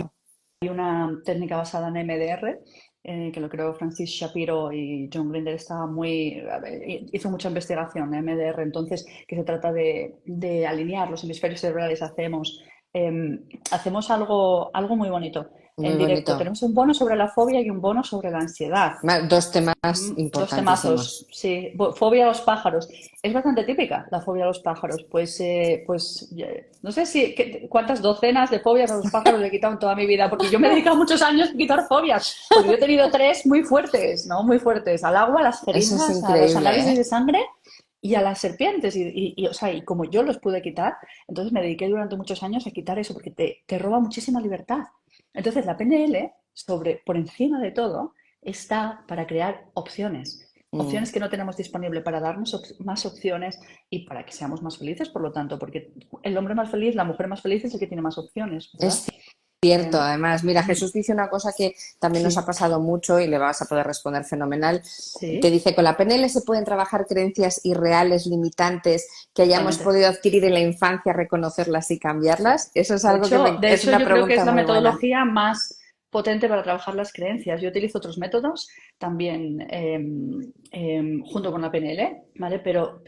cierto.
una técnica basada en MDR, que lo creó Francis Shapiro y John Grinder estaba a ver, hizo mucha investigación en MDR, entonces, que se trata de alinear los hemisferios cerebrales, hacemos algo muy bonito
Muy
en directo.
bonito.
Tenemos un bono sobre la fobia y un bono sobre la ansiedad.
Dos temas
Dos temazos,
importantísimos.
sí. Fobia a los pájaros. Es bastante típica la fobia a los pájaros. No sé cuántas docenas de fobias a los pájaros le he quitado en toda mi vida, porque yo me he dedicado muchos años a quitar fobias, porque yo he tenido tres muy fuertes, ¿no? Muy fuertes. Al agua, a las
Eso es
jeringas, a los
increíble,
análisis
¿eh?
de sangre y a las serpientes. O sea, y como yo los pude quitar, entonces me dediqué durante muchos años a quitar eso porque te roba muchísima libertad. Entonces la PNL, por encima de todo, está para crear opciones.
Mm.
Opciones que no tenemos disponible para darnos más opciones y para que seamos más felices, por lo tanto, porque el hombre más feliz, la mujer más feliz es el que tiene más opciones, ¿verdad?
Es cierto,
Em,
además, mira, Jesús dice una cosa que también nos ha
sí,
pasado mucho y le vas a poder responder fenomenal, que
sí,
dice, con la PNL se pueden trabajar creencias irreales, limitantes, que hayamos
totalmente.
podido adquirir en la infancia, reconocerlas y
Sí.
cambiarlas. Eso es algo que
De
es
hecho,
una
yo creo que es
pregunta
la
muy buena.
metodología más potente para trabajar las creencias. Yo utilizo otros métodos también junto con la PNL, ¿vale? Pero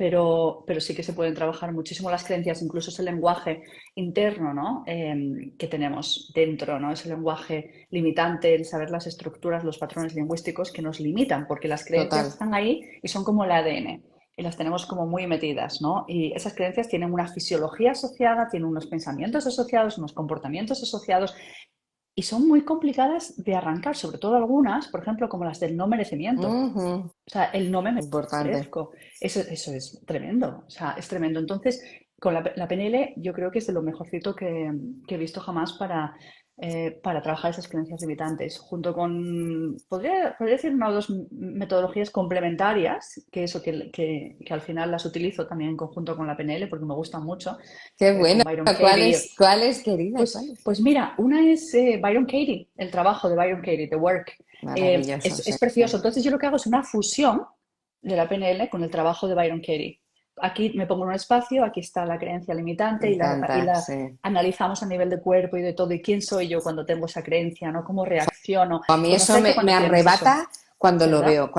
sí que se pueden trabajar muchísimo las creencias, incluso ese lenguaje interno, ¿no? Que tenemos dentro, ¿no? Ese lenguaje limitante, el saber las estructuras, los patrones lingüísticos que nos limitan, porque las creencias
Total.
están ahí y son como el ADN y las tenemos como muy metidas, ¿no? Y esas creencias tienen una fisiología asociada, tienen unos pensamientos asociados, unos comportamientos asociados y son muy complicadas de arrancar, sobre todo algunas, por ejemplo, como las del no merecimiento.
Ujú.
O sea, el no me
Importante.
merezco. Eso es tremendo. O sea, es tremendo. Entonces, con la PNL yo creo que es de lo mejorcito que he visto jamás para trabajar esas creencias limitantes. Junto con, podría decir una o dos metodologías complementarias, que eso que al final las utilizo también en conjunto con la PNL porque me gustan mucho,
Qué bueno.
con Byron Katie.
¿Cuál es, querida? ¿Cuál es?
Pues mira, una es Byron Katie, el trabajo de Byron Katie, The Work.
Maravilloso, sí.
Es precioso. Entonces yo lo que hago es una fusión de la PNL con el trabajo de Byron Katie. Aquí me pongo en un espacio, aquí está la creencia
Me
limitante y
encanta,
la
sí.
analizamos a nivel de cuerpo y de todo. ¿Y quién soy yo cuando tengo esa creencia? ¿No? ¿Cómo reacciono?
A mí eso
Conocerte
me
cuando tienes eso,
arrebata cuando lo
¿verdad?
veo.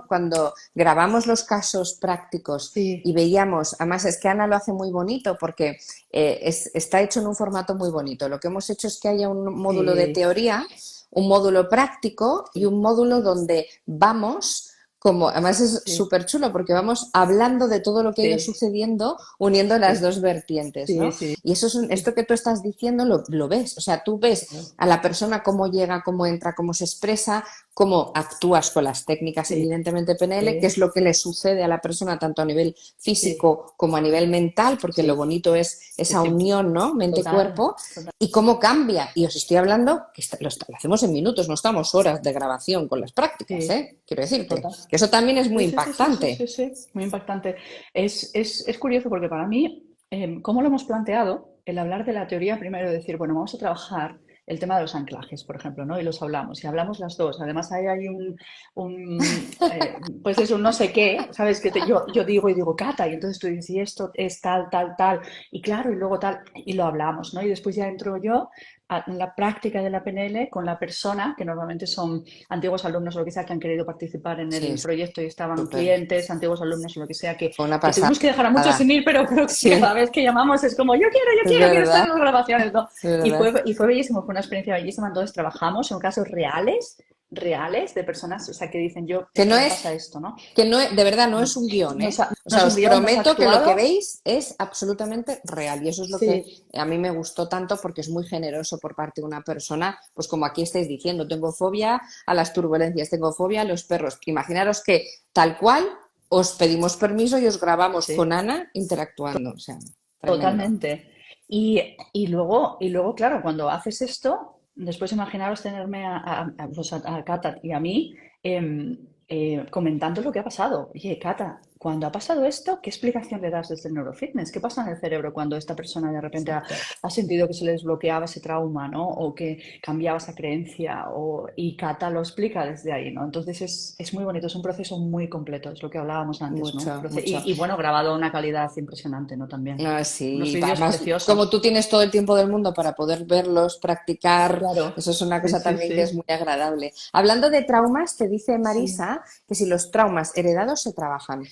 Cuando grabamos los casos prácticos
Sí,
y veíamos, además es que Ana lo hace muy bonito porque está hecho en un formato muy bonito. Lo que hemos hecho es que haya un módulo de
sí,
teoría, un módulo práctico y
sí,
un módulo donde vamos como, además es
sí,
súper chulo porque vamos hablando de todo lo que ha ido
sí,
sucediendo, uniendo las
sí,
dos vertientes,
sí,
¿no?
sí,
Y eso es esto
sí,
que tú estás diciendo lo ves, o sea, tú ves a la persona cómo llega, cómo entra, cómo se expresa, cómo actúas con las técnicas,
sí,
evidentemente PNL, qué
sí,
es lo que le sucede a la persona tanto a nivel
sí,
físico como a nivel mental, porque lo
sí,
bonito es
sí,
esa
sí,
unión, ¿no?
total,
Mente-cuerpo,
total.
y cómo cambia. Y os estoy hablando que lo hacemos en minutos, no estamos horas de grabación con las prácticas,
Sí,
¿eh? Quiero decirte
total.
que eso también es muy
Sí, sí, sí, sí, sí,
impactante.
sí, sí, muy impactante. Es curioso porque para mí, ¿cómo lo hemos planteado? El hablar de la teoría, primero decir, bueno, vamos a trabajar el tema de los anclajes, por ejemplo, ¿no? Y los hablamos, y hablamos las dos. Además, ahí hay pues es un no sé qué, ¿sabes? Yo digo y digo, Cata, y entonces tú dices, y esto es tal, tal, tal, y claro, y luego tal, y lo hablamos, ¿no? Y después ya entro yo en la práctica de la PNL con la persona, que normalmente son antiguos alumnos o lo que sea que han querido participar en
Sí,
el proyecto y estaban
súper.
clientes, antiguos alumnos o lo que sea,
Fue una
que tuvimos que dejar a muchos
pasada.
sin ir, pero creo que cada
Sí,
vez que llamamos es como,
es
quiero estar
verdad,
en las grabaciones, ¿no?
es verdad.
Y fue bellísimo, fue una experiencia bellísima. Entonces trabajamos en casos reales, reales de personas, o sea, que dicen, yo,
Que
es que
no
me
es,
pasa esto, ¿no?
que no, de verdad no
No,
es un guión, ¿eh? O
no
sea,
es un
os
guión, no es
prometo que lo que
actuado.
veis es absolutamente real y eso es lo que
Sí,
a mí me gustó tanto porque es muy generoso por parte de una persona, pues como aquí estáis diciendo, tengo fobia a las turbulencias, tengo fobia a los perros. Imaginaros que tal cual os pedimos permiso y os grabamos con
sí.
Ana interactuando, o sea, tremendo.
Totalmente. Y luego, claro, cuando haces esto, después imaginaros tenerme pues a Cata y a mí comentando lo que ha pasado. Oye, Cata, cuando ha pasado esto, ¿qué explicación le das desde el neurofitness? ¿Qué pasa en el cerebro cuando esta persona de repente
Exacto.
ha sentido que se le desbloqueaba ese trauma, ¿no? O que cambiaba esa creencia, y Cata lo explica desde ahí, ¿no? Entonces es muy bonito, es un proceso muy completo, es lo que hablábamos antes, ¿no?
Mucho, mucho.
Y bueno, grabado a una calidad impresionante, ¿no? También.
Ah,
Los
sí,
vídeos
además, como
preciosos.
tú tienes todo el tiempo del mundo para poder verlos, practicar,
Claro.
eso es una
Sí,
cosa
sí,
también que es
sí.
muy agradable. Hablando de traumas, te dice
Sí.
Marisa que si los traumas heredados se trabajan.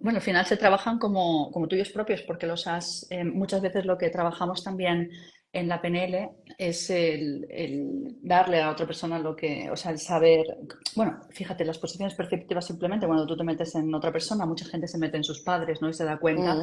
Bueno, al final se trabajan como tuyos propios porque muchas veces lo que trabajamos también en la PNL es el darle a otra persona lo que, o sea, el saber, bueno, fíjate, las posiciones perceptivas simplemente cuando tú te metes en otra persona, mucha gente se mete en sus padres, ¿no? Y se da cuenta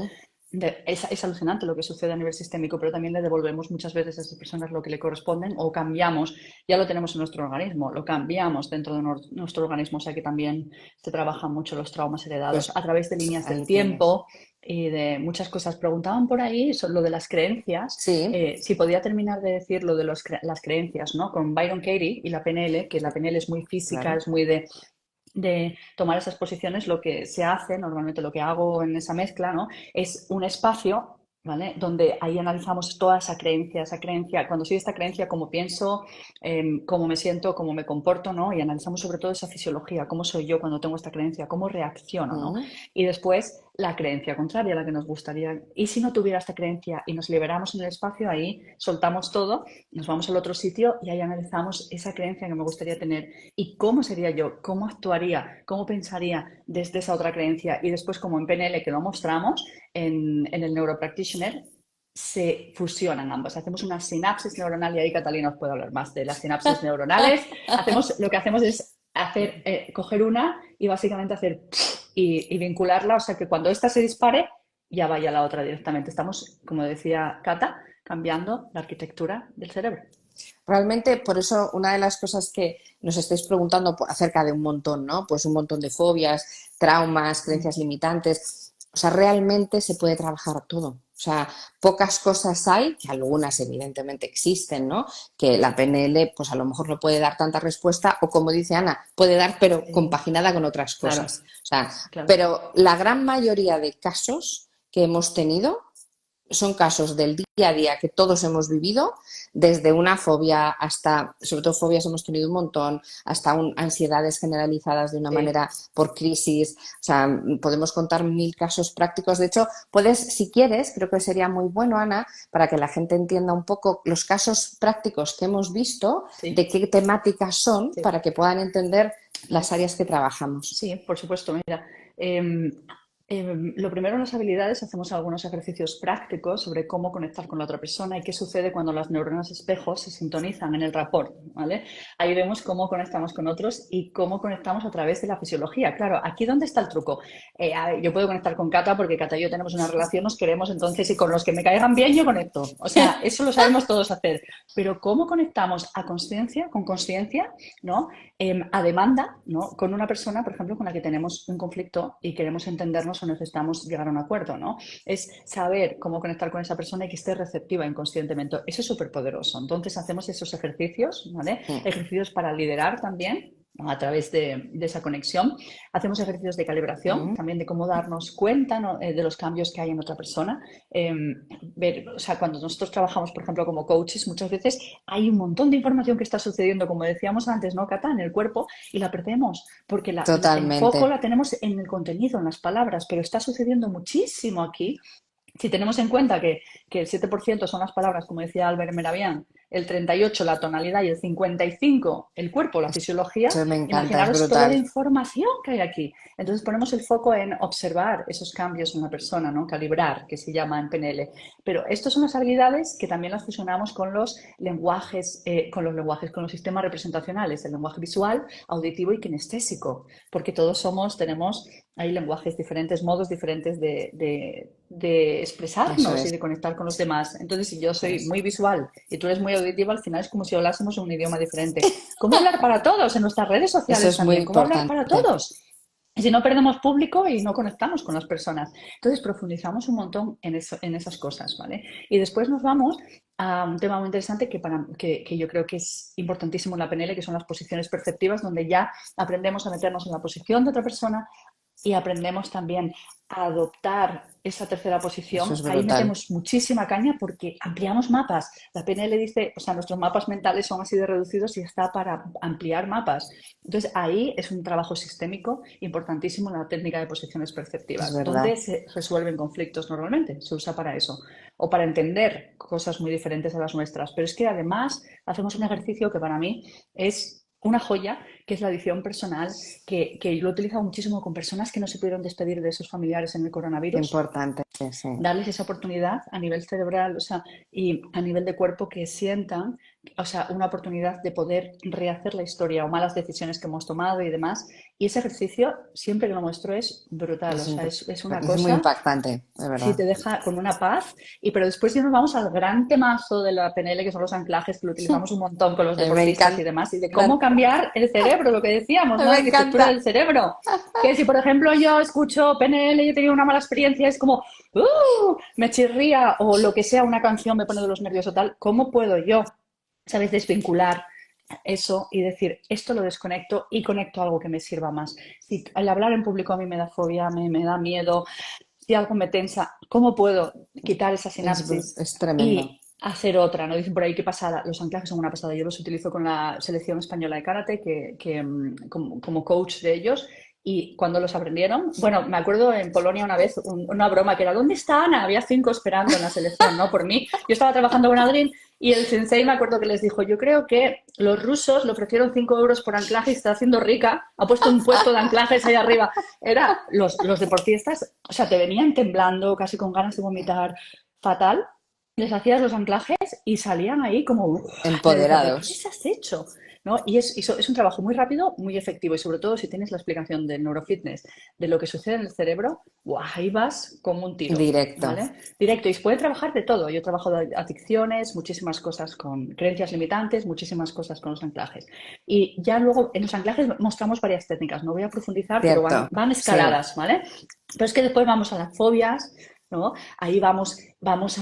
Mm,
es alucinante lo que sucede a nivel sistémico, pero también le devolvemos muchas veces a esas personas lo que le corresponden o cambiamos, ya lo tenemos en nuestro organismo, lo cambiamos dentro de nuestro organismo, o sea que también se trabajan mucho los traumas heredados
Pues
a través de líneas del
ahí tienes.
tiempo y de muchas cosas. Preguntaban por ahí sobre lo de las creencias,
Sí,
si podía terminar de decir lo de las creencias, ¿no? Con Byron Katie y la PNL, que la PNL es muy física,
claro.
es muy de tomar esas posiciones, lo que se hace, normalmente lo que hago en esa mezcla, ¿no? Es un espacio, ¿vale? Donde ahí analizamos toda esa creencia, cuando soy esta creencia, cómo pienso, cómo me siento, cómo me comporto, ¿no? Y analizamos sobre todo esa fisiología, cómo soy yo cuando tengo esta creencia, cómo reacciono, ¿no?
Mm.
Y después la creencia contraria, la que nos gustaría. Y si no tuviera esta creencia y nos liberamos en el espacio, ahí soltamos todo, nos vamos al otro sitio y ahí analizamos esa creencia que me gustaría tener y cómo sería yo, cómo actuaría, cómo pensaría desde esa otra creencia. Y después, como en PNL, que lo mostramos en el Neuropractitioner, se fusionan ambas. Hacemos una sinapsis neuronal y ahí Catalina os puede hablar más de las sinapsis neuronales. Lo que hacemos es coger una y básicamente hacer y vincularla, o sea que cuando esta se dispare, ya vaya la otra directamente. Estamos, como decía Cata, cambiando la arquitectura del cerebro.
Realmente, por eso, una de las cosas que nos estáis preguntando acerca de un montón, ¿no? Pues un montón de fobias, traumas, creencias limitantes. O sea, realmente se puede trabajar todo. O sea, pocas cosas hay, que algunas evidentemente existen, ¿no? Que la PNL, pues a lo mejor no puede dar tanta respuesta, o como dice Ana, puede dar, pero
Sí,
compaginada con otras
claro,
cosas. O sea,
claro.
pero la gran mayoría de casos que hemos tenido son casos del día a día que todos hemos vivido, desde una fobia hasta, sobre todo fobias hemos tenido un montón, hasta ansiedades generalizadas de una
Sí,
manera por crisis. O sea, podemos contar 1000 casos prácticos. De hecho, puedes, si quieres, creo que sería muy bueno, Ana, para que la gente entienda un poco los casos prácticos que hemos visto, de
sí,
qué temáticas son,
sí.
para que puedan entender las áreas que trabajamos.
Sí, por supuesto. Mira, lo primero en las habilidades hacemos algunos ejercicios prácticos sobre cómo conectar con la otra persona y qué sucede cuando las neuronas espejos se sintonizan en el rapport, ¿vale? Ahí vemos cómo conectamos con otros y cómo conectamos a través de la fisiología. Claro, aquí dónde está el truco. A ver, yo puedo conectar con Cata porque Cata y yo tenemos una relación, nos queremos, entonces, y con los que me caigan bien yo conecto. O sea, eso lo sabemos todos hacer. Pero cómo conectamos a conciencia, con conciencia, ¿no? A demanda, ¿no? Con una persona, por ejemplo, con la que tenemos un conflicto y queremos entendernos o necesitamos llegar a un acuerdo, ¿no? Es saber cómo conectar con esa persona y que esté receptiva inconscientemente. Eso es súper poderoso. Entonces hacemos esos ejercicios, ¿vale? Ejercicios para liderar también, ¿no? A través de esa conexión. Hacemos ejercicios de calibración, también de cómo darnos cuenta, ¿no? De los cambios que hay en otra persona. O sea, cuando nosotros trabajamos, por ejemplo, como coaches, muchas veces hay un montón de información que está sucediendo, como decíamos antes, ¿no, Cata? En el cuerpo y la perdemos, porque el foco
Totalmente.
la tenemos en el contenido, en las palabras, pero está sucediendo muchísimo aquí. Si tenemos en cuenta que el 7% son las palabras, como decía Albert Meravian, el 38% la tonalidad y el 55% el cuerpo, la fisiología,
Eso me encanta, es
imaginaros toda la
brutal.
información que hay aquí. Entonces ponemos el foco en observar esos cambios en una persona, ¿no? Calibrar, que se llama en PNL. Pero estas son las habilidades que también las fusionamos con los sistemas representacionales, el lenguaje visual, auditivo y kinestésico, porque tenemos hay lenguajes diferentes, modos diferentes de
Eso
expresarnos y
es,
de conectar con los demás. Entonces, si yo
eso
soy
es.
muy visual y tú eres muy auditiva, al final es como si hablásemos un idioma diferente. ¿Cómo hablar para todos? En nuestras redes
Eso
sociales
es muy
también. ¿Cómo hablar para
importante.
todos? Y si no perdemos público y no conectamos con las personas. Entonces profundizamos un montón en esas cosas, ¿vale? Y después nos vamos a un tema muy interesante que yo creo que es importantísimo en la PNL, que son las posiciones perceptivas, donde ya aprendemos a meternos en la posición de otra persona y aprendemos también a adoptar esa tercera
Eso
posición.
es
Ahí
brutal.
metemos muchísima caña porque ampliamos mapas. La PNL dice, o sea, nuestros mapas mentales son así de reducidos y está para ampliar mapas. Entonces, ahí es un trabajo sistémico importantísimo en la técnica de posiciones
Es
perceptivas, donde
verdad.
se resuelven conflictos normalmente, se usa para eso, o para entender cosas muy diferentes a las nuestras. Pero es que además hacemos un ejercicio que para mí es una joya, que es la edición personal, que lo he utilizado muchísimo con personas que no se pudieron despedir de sus familiares en el
Qué
coronavirus,
importante, sí.
darles esa oportunidad a nivel cerebral, o sea, y a nivel de cuerpo que sientan o sea, una oportunidad de poder rehacer la historia o malas decisiones que hemos tomado y demás. Y ese ejercicio, siempre que lo muestro, es brutal. O sea, es una
Es muy
cosa,
impactante, de
sí,
verdad.
te deja con una paz. Pero después ya nos vamos al gran temazo de la PNL, que son los anclajes, que lo utilizamos un montón con los
Me
deportistas y
encanta.
demás, y de cómo cambiar el cerebro, lo que decíamos, ¿no?
Me
La arquitectura
encanta.
del cerebro. Que si, por ejemplo, yo escucho PNL y he tenido una mala experiencia, es como, me chirría, o lo que sea, una canción me pone de los nervios o tal, ¿cómo puedo yo, sabes, desvincular eso y decir, esto lo desconecto y conecto a algo que me sirva más? Si al hablar en público a mí me da fobia, me da miedo, si algo me tensa, ¿cómo puedo quitar esa sinapsis
Es tremendo.
y hacer otra? ¿No? Dicen por ahí qué pasada. Los anclajes son una pasada. Yo los utilizo con la selección española de karate, como coach de ellos. Y cuando los aprendieron, bueno, me acuerdo en Polonia una vez una broma que era, ¿dónde está Ana? Había 5 esperando en la selección, ¿no? Por mí. Yo estaba trabajando con Adrien y el sensei me acuerdo que les dijo, yo creo que los rusos le ofrecieron 5 euros por anclaje y se está haciendo rica, ha puesto un puesto de anclajes ahí arriba. Era los deportistas, o sea, te venían temblando, casi con ganas de vomitar, fatal. Les hacías los anclajes y salían ahí como, le decía, ¿pero qué
Empoderados.
les has hecho? ¿No? Y es un trabajo muy rápido, muy efectivo y sobre todo si tienes la explicación del neurofitness, de lo que sucede en el cerebro, ¡guau! Ahí vas como un tiro,
Directo.
¿vale? Directo. Y se puede trabajar de todo. Yo trabajo de adicciones, muchísimas cosas con creencias limitantes, muchísimas cosas con los anclajes. Y ya luego en los anclajes mostramos varias técnicas. No voy a profundizar, pero
Cierto.
van
Sí.
escaladas, ¿vale? Pero es que después vamos a las fobias, ¿no? Ahí vamos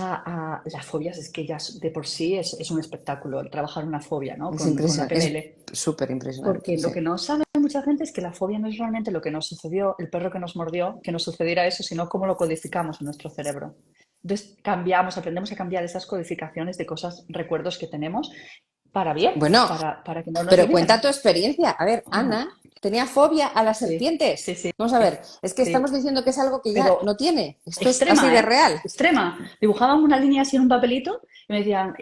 a las fobias, es que ya de por sí es un espectáculo el trabajar una fobia, ¿no?
Es
Con la
impresionante. Es
PNL.
súper impresionante,
Porque lo
sí.
que no sabe mucha gente es que la fobia no es realmente lo que nos sucedió, el perro que nos mordió, que nos sucediera eso, sino cómo lo codificamos en nuestro cerebro. Entonces cambiamos, aprendemos a cambiar esas codificaciones de cosas, recuerdos que tenemos para bien,
Bueno,
para que no nos
pero cuenta
limiten.
tu experiencia. A ver, Ana tenía fobia a las
Sí, sí,
serpientes.
sí,
Vamos a ver, es que estamos
sí.
diciendo que es algo que ya
Pero
no tiene. Esto es así
extrema,
de
¿eh?
real.
Extrema. Dibujaban una línea así en un papelito y me decían,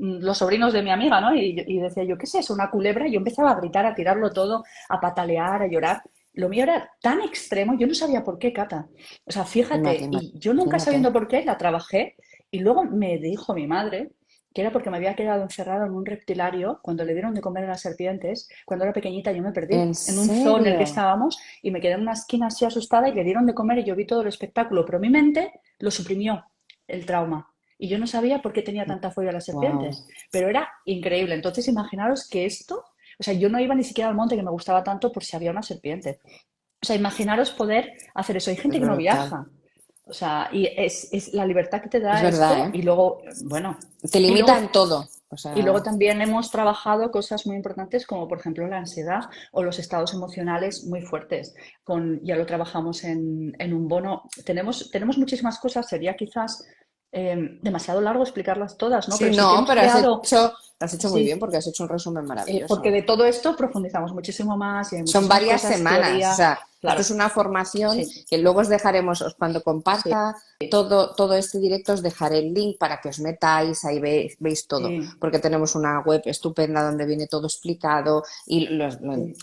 los sobrinos de mi amiga, ¿no? Y decía yo, ¿qué es eso? Una culebra. Y yo empezaba a gritar, a tirarlo todo, a patalear, a llorar. Lo mío era tan extremo, yo no sabía por qué, Cata. O sea, fíjate, y yo nunca
Imagínate.
sabiendo por qué, la trabajé. Y luego me dijo mi madre que era porque me había quedado encerrado en un reptilario cuando le dieron de comer a las serpientes. Cuando era pequeñita yo me perdí
¿En
en un zoo en el que
serio?
estábamos y me quedé en una esquina así asustada y le dieron de comer y yo vi todo el espectáculo, pero mi mente lo suprimió, el trauma. Y yo no sabía por qué tenía tanta fobia a las
Wow.
serpientes, pero era increíble. Entonces imaginaros que esto, o sea, yo no iba ni siquiera al monte que me gustaba tanto por si había una serpiente. O sea, imaginaros poder hacer eso. Hay
Es
gente que no
brutal.
viaja. O sea, y es la libertad que te
Es
da
verdad,
esto
¿eh?
y luego, bueno,
Te
y
limita
luego
en todo. O
y
sea,
luego también hemos trabajado cosas muy importantes como por ejemplo la ansiedad o los estados emocionales muy fuertes. Ya lo trabajamos en un bono. Tenemos muchísimas cosas, sería quizás demasiado largo explicarlas todas, ¿no?
sí,
Pero sí que
no,
hemos
pero
creado,
lo has hecho muy bien
sí,
porque has hecho un resumen
porque
maravilloso.
de todo esto profundizamos muchísimo más y hay
Son
muchísimas
varias
cosas,
semanas, o
teoría,
sea, esto
claro,
es una formación
sí,
que luego os dejaremos, cuando
sí,
comparta todo este directo, os dejaré el link para que os metáis, ahí veis todo,
sí,
porque tenemos una web estupenda donde viene todo explicado y
sí,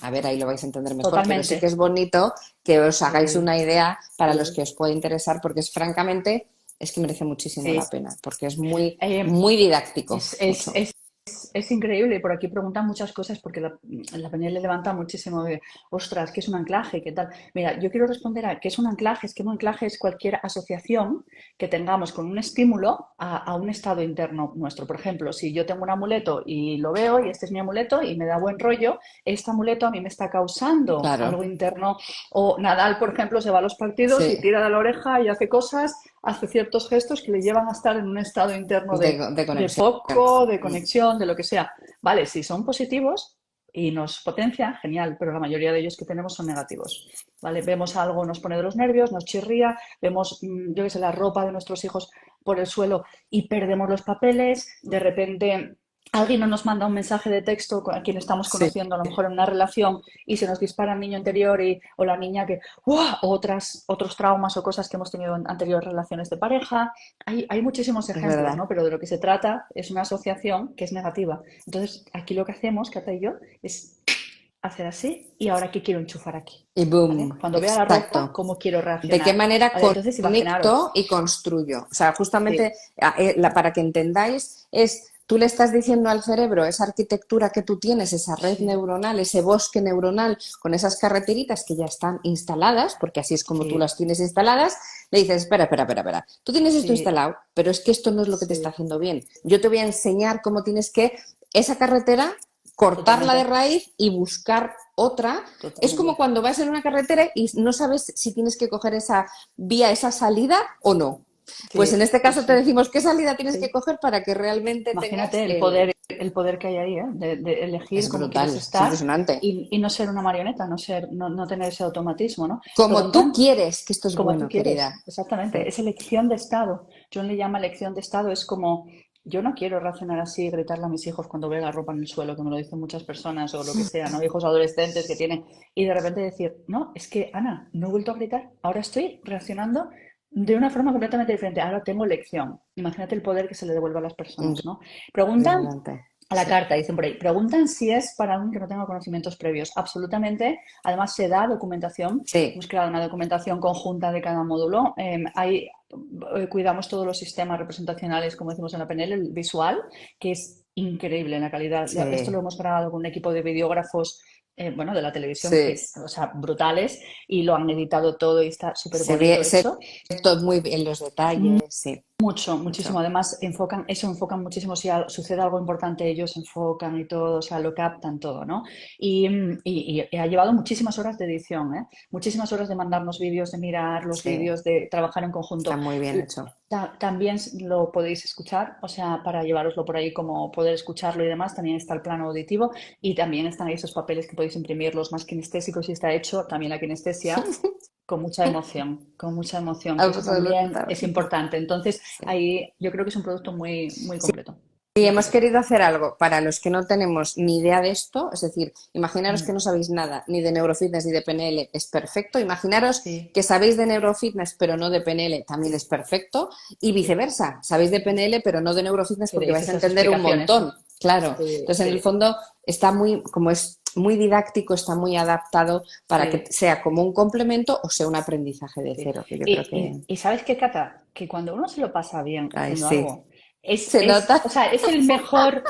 a ver, ahí lo vais a entender mejor, pero sí que
totalmente,
es bonito que os hagáis
sí,
una idea para los
sí,
que os puede interesar, porque francamente, es que merece muchísimo
sí.
la pena, porque es muy,
Eh,
muy didáctico,
es, es,
mucho.
es Es increíble y por aquí preguntan muchas cosas porque la PNL levanta muchísimo de, ostras, ¿qué es un anclaje? ¿Qué tal? Mira, yo quiero responder a qué es un anclaje. Es que un anclaje es cualquier asociación que tengamos con un estímulo a un estado interno nuestro. Por ejemplo, si yo tengo un amuleto y lo veo y este es mi amuleto y me da buen rollo, este amuleto a mí me está causando
Claro,
algo interno. O Nadal, por ejemplo, se va a los partidos y
sí,
tira de la oreja y hace cosas, hace ciertos gestos que le llevan a estar en un estado interno
de
de
conexión.
foco, de conexión, de lo que sea. Vale, si son positivos y nos potencian, genial, pero la mayoría de ellos que tenemos son negativos. ¿Vale? Vemos algo, nos pone de los nervios, nos chirría, vemos, yo qué sé, la ropa de nuestros hijos por el suelo y perdemos los papeles, de repente alguien no nos manda un mensaje de texto a quien estamos
Sí.
conociendo, a lo mejor en una relación, y se nos dispara el niño interior o la niña que, ¡uah! Otros traumas o cosas que hemos tenido en anteriores relaciones de pareja. Hay muchísimos
Es
ejemplos,
verdad.
¿no? Pero de lo que se trata es una asociación que es negativa. Entonces, aquí lo que hacemos, Cata y yo, es hacer así y ahora qué quiero enchufar aquí.
Y
¿Vale?
boom,
Cuando vea la ropa,
exacto.
¿cómo quiero
¿De qué
reaccionar?
manera
¿Vale? Entonces,
conecto
imaginaros.
y construyo? O sea,
Sí,
justamente para que entendáis, es tú le estás diciendo al cerebro esa arquitectura que tú tienes, esa red
Sí,
neuronal, ese bosque neuronal con esas carreteritas que ya están instaladas, porque así es como tú
sí,
las tienes instaladas, le dices, espera, tú tienes esto
sí,
instalado, pero es que esto no es lo que te está
sí,
haciendo bien. Yo te voy a enseñar cómo tienes que esa carretera cortarla de
totalmente,
raíz y buscar otra. Es como
totalmente.
cuando vas en una carretera y no sabes si tienes que coger esa vía, esa salida o no. Pues en
Sí,
este
sí,
caso te
sí,
decimos qué salida tienes que
sí.
coger para que realmente
Imagínate
tengas
el poder que hay ahí, ¿eh? De elegir
Es
cómo quieres
brutal, es
estar
impresionante.
y no ser una marioneta, no tener ese automatismo, ¿no?
Como tú
Preguntan
quieres, que esto es
como tú
bueno,
quieres,
querida.
exactamente. Es elección de estado. John le llama elección de estado. Es como, yo no quiero reaccionar así y gritarle a mis hijos cuando veo la ropa en el suelo, que me lo dicen muchas personas o lo que sea, ¿no? Hijos adolescentes que tienen. Y de repente decir, no, es que, Ana, no he vuelto a gritar. Ahora estoy reaccionando de una forma completamente diferente. Ahora tengo elección. Imagínate el poder que se le devuelve a las personas, ¿no? Preguntan
Impresionante.
a la
Sí,
carta, dicen por ahí, preguntan si es para alguien que no tenga conocimientos previos. Absolutamente. Además, se da documentación.
sí,
Hemos creado una documentación conjunta de cada módulo. Cuidamos todos los sistemas representacionales, como decimos en la PNL, el visual, que es increíble en la calidad. Esto lo
sí,
hemos grabado con un equipo de videógrafos, bueno, de la televisión, que
sí.
es, o sea, brutales, y lo han editado todo y está súper
Se ve,
bonito
se
hecho.
ve todo muy bien los detalles, sí,
Mucho, muchísimo.
mucho.
Además, enfocan muchísimo. Si sucede algo importante, ellos enfocan y todo, o sea, lo captan todo, ¿no? Y ha llevado muchísimas horas de edición, ¿eh? Muchísimas horas de mandarnos vídeos, de mirar los
Sí,
vídeos, de trabajar en
está
conjunto.
muy bien hecho.
También lo podéis escuchar, o sea, para llevaroslo por ahí como poder escucharlo y demás, también está el plano auditivo y también están ahí esos papeles que podéis imprimir, los más kinestésicos y está hecho también la kinestesia con mucha emoción, que eso también es
Absolutamente.
importante. Entonces,
Sí.
ahí yo creo que es un producto muy, muy completo,
Y
muy
hemos
completo.
querido hacer algo para los que no tenemos ni idea de esto, es decir, imaginaros que
Mm,
no sabéis nada ni de neurofitness ni de PNL, es perfecto. Imaginaros
sí,
que sabéis de neurofitness pero no de PNL, también es perfecto. Y
sí.
viceversa, sabéis de PNL pero no de neurofitness porque
Queréis
vais a
esas
entender un
explicaciones.
montón, claro.
Sí,
Entonces, en el
sí,
fondo está muy, como es muy didáctico, está muy adaptado para que
sí,
sea como un complemento o sea un aprendizaje de
sí.
cero, que yo creo que...
Y ¿sabes qué, Cata? Que cuando uno se lo pasa bien
Ay,
haciendo
sí.
algo,
Se nota.
o sea, es el mejor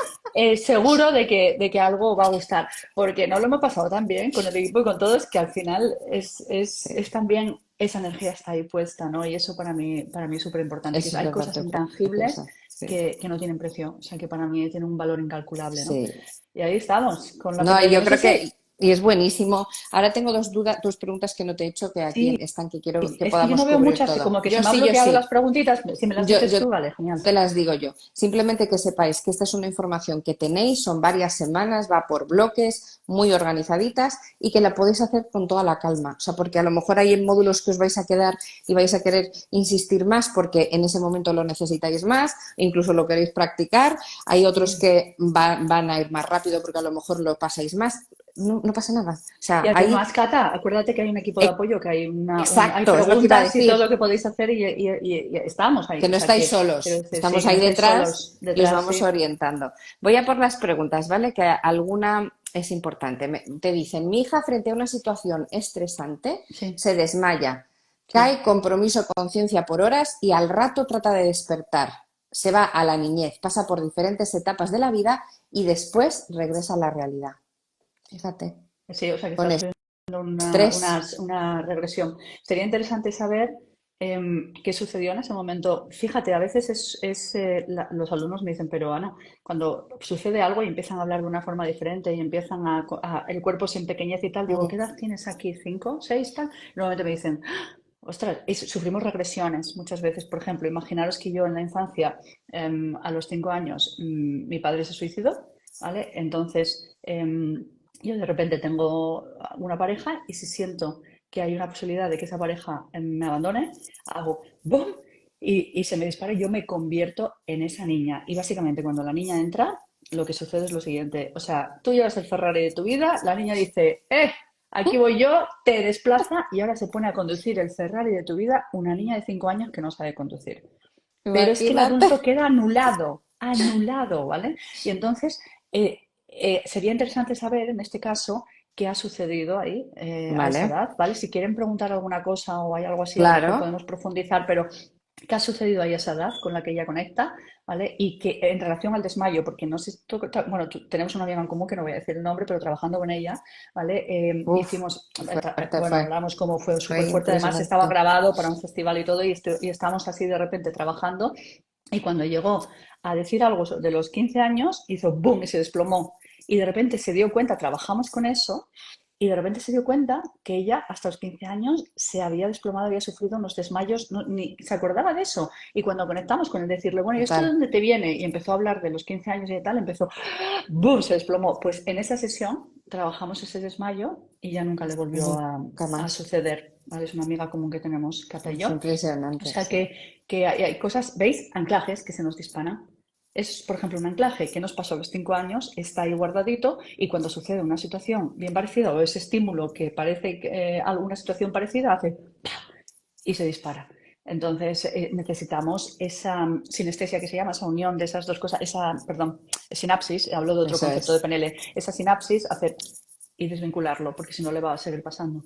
seguro de que algo va a gustar. Porque no lo hemos pasado tan bien con el equipo y con todos que al final es
Sí,
también esa energía está ahí puesta, ¿no? Y eso para mí es súper importante,
es
hay
súper
cosas intangibles
preciosa. Sí.
que no tienen precio, o sea, que para mí tienen un valor incalculable, ¿no?
Sí.
Y ahí estamos, con la
No, y
PNL.
yo
No sé
creo
si,
que y es buenísimo. Ahora tengo dos dudas, dos preguntas que no te he hecho que aquí
sí,
están que quiero que
es que yo
podamos
no veo
cubrir
muchas,
todo.
como que se me ha
Yo
bloqueado las
sí.
preguntitas, si me las dices
Yo
tú, vale, genial.
te las digo yo. Simplemente que sepáis que esta es una información que tenéis, son varias semanas, va por bloques, muy organizaditas y que la podéis hacer con toda la calma. O sea, porque a lo mejor hay en módulos que os vais a quedar y vais a querer insistir más porque en ese momento lo necesitáis más, e incluso lo queréis practicar. Hay otros
Sí.
que van a ir más rápido porque a lo mejor lo pasáis más. No, no pasa nada. O
Y
sea, ahí
además, Cata, acuérdate que hay un equipo de apoyo, que hay hay
exacto, es lo que iba a
preguntas y todo
decir.
lo que podéis hacer y estamos ahí.
Que
O
no
sea
estáis
quiero
solos,
decir, sí,
estamos
que no
ahí
estáis
detrás
solos
y os
detrás,
vamos
sí.
orientando. Voy a por las preguntas, ¿vale? Que alguna es importante. Te dicen, mi hija frente a una situación estresante
Sí,
se desmaya,
sí.
cae compromiso conciencia por horas y al rato trata de despertar. Se va a la niñez, pasa por diferentes etapas de la vida y después regresa a la realidad. Fíjate,
Sí, o sea que
con
está sufriendo
estrés.
una regresión. Sería interesante saber qué sucedió en ese momento. Fíjate, a veces los alumnos me dicen, pero Ana, cuando sucede algo y empiezan a hablar de una forma diferente y empiezan el cuerpo se empequeñece y tal, digo, ¿qué edad tienes aquí? ¿Cinco? ¿Seis? Tal. Y normalmente me dicen, ostras, sufrimos regresiones muchas veces. Por ejemplo, imaginaros que yo en la infancia, a los 5 años, mi padre se suicidó, ¿vale? Entonces, yo de repente tengo una pareja y si siento que hay una posibilidad de que esa pareja me abandone, hago ¡bum! Y se me dispara y yo me convierto en esa niña. Y básicamente cuando la niña entra, lo que sucede es lo siguiente. O sea, tú llevas el Ferrari de tu vida, la niña dice, aquí voy yo, te desplaza y ahora se pone a conducir el Ferrari de tu vida una niña de 5 años que no sabe conducir. Pero es que el
Imagínate.
adulto queda anulado, anulado, ¿vale? Y entonces sería interesante saber, en este caso, qué ha sucedido ahí a esa
Vale,
edad, ¿vale? Si quieren preguntar alguna cosa o hay algo así, a lo mejor
claro.
podemos profundizar, pero qué ha sucedido ahí a esa edad con la que ella conecta, ¿vale? Y que en relación al desmayo, porque no sé, bueno, tenemos una amiga en común que no voy a decir el nombre, pero trabajando con ella, ¿vale?
Uf,
Hicimos,
fuerte
bueno,
fue.
hablamos cómo fue
Fue
súper fuerte, además estaba
impresionante.
grabado para un festival y todo, y estábamos así de repente trabajando, y cuando llegó a decir algo de los 15 años, hizo boom y se desplomó. Y de repente se dio cuenta, trabajamos con eso, y de repente se dio cuenta que ella hasta los 15 años se había desplomado, había sufrido unos desmayos, ni se acordaba de eso. Y cuando conectamos con el decirle, bueno, ¿y esto de
Total.
dónde te viene? Y empezó a hablar de los 15 años y tal, empezó, ¡boom!, se desplomó. Pues en esa sesión trabajamos ese desmayo y ya nunca le volvió
Nunca
a
más.
suceder. ¿Vale? Es una amiga común que tenemos, Cata y
Es
yo. O
impresionante,
sea
sí.
que hay cosas, ¿veis? Anclajes que se nos disparan. Es, por ejemplo, un anclaje que nos pasó a los 5 años, está ahí guardadito y cuando sucede una situación bien parecida o ese estímulo que parece alguna situación parecida, hace y se dispara. Entonces necesitamos esa sinestesia que se llama, esa unión de esas dos cosas, esa, perdón, sinapsis, hablo de otro
Eso
concepto de
es.
PNL, esa sinapsis, hacer y desvincularlo, porque si no le va a seguir pasando.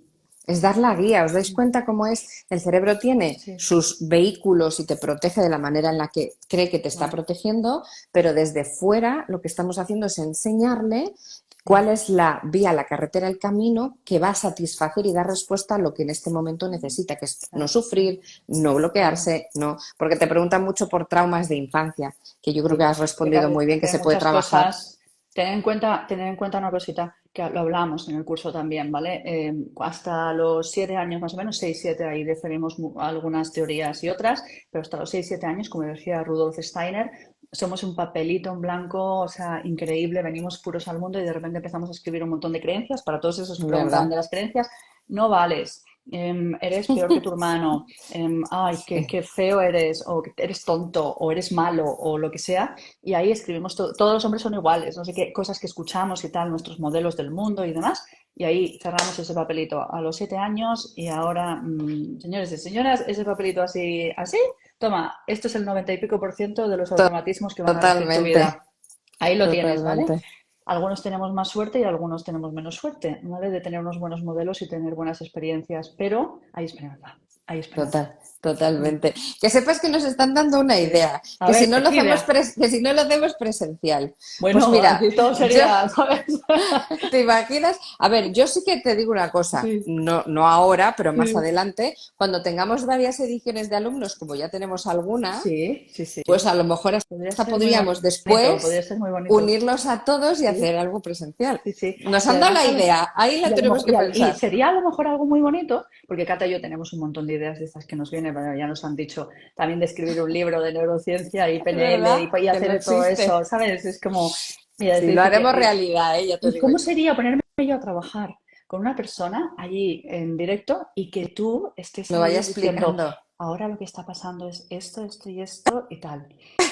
Es dar la guía. ¿Os dais cuenta cómo es? El cerebro tiene
Sí,
sus vehículos y te protege de la manera en la que cree que te está
claro.
protegiendo, pero desde fuera lo que estamos haciendo es enseñarle cuál es la vía, la carretera, el camino que va a satisfacer y dar respuesta a lo que en este momento necesita, que es no
Claro,
sufrir, no
claro.
bloquearse, no, porque te preguntan mucho por traumas de infancia, que yo creo que
Sí,
has respondido
porque,
muy bien, que
porque hay
se puede
muchas
trabajar.
cosas. Tener en cuenta una cosita que lo hablamos en el curso también, ¿vale? Hasta los 7 años más o menos, 6, 7, ahí diferimos algunas teorías y otras, pero hasta los 6, 7 años, como decía Rudolf Steiner, somos un papelito en blanco, o sea, increíble, venimos puros al mundo y de repente empezamos a escribir un montón de creencias. Para todos esos que preguntaban de
¿Verdad?
las creencias, no vales, eres peor que tu hermano, ay,
Sí,
qué feo eres, o que eres tonto, o eres malo, o lo que sea, y ahí escribimos todos los hombres son iguales, no sé qué cosas que escuchamos y tal, nuestros modelos del mundo y demás, y ahí cerramos ese papelito a los 7 años y ahora, señores y señoras, ese papelito así, así, toma, esto es el 90 y pico % de los automatismos que van a regir tu
totalmente,
vida. Ahí lo tienes, ¿vale?
totalmente.
Algunos tenemos más suerte y algunos tenemos menos suerte, ¿vale? De tener unos buenos modelos y tener buenas experiencias, pero hay esperanza, hay esperanza.
Total,
Mm,
totalmente. Que sepas que nos están dando una
sí.
idea,
A
que si
ver,
no lo
¿qué
hacemos
idea?
que si no lo hacemos presencial. Pues
Bueno,
mira,
aquí todo
yo
sería, ¿sabes?
¿te imaginas? A ver, yo sí que te digo una cosa,
Sí,
no, no ahora, pero más
sí.
adelante, cuando tengamos varias ediciones de alumnos, como ya tenemos alguna,
Sí, sí, sí.
pues a lo mejor
Podría
hasta
ser muy
podríamos
bonito, podría
después
ser muy bonito.
unirlos a todos y
Sí,
hacer algo presencial.
sí, sí.
Nos
Y
han dado
además,
la
¿sabes?
idea, ahí la tenemos que
Y
pensar.
sería a lo mejor algo muy bonito, porque Cata y yo tenemos un montón de ideas de estas que nos vienen, pero ya nos han dicho también de escribir un libro de neurociencia y PNL
¿Verdad?
y
Que no
hacer todo eso,
existe.
¿sabes? Es como, mira,
Sí, lo
dice
haremos
que,
realidad, ya te
¿y
digo
cómo
yo.
sería ponerme yo a trabajar con una persona allí en directo y que tú estés
Me vaya
ahí diciendo,
explicando.
ahora lo que está pasando es esto y esto y tal?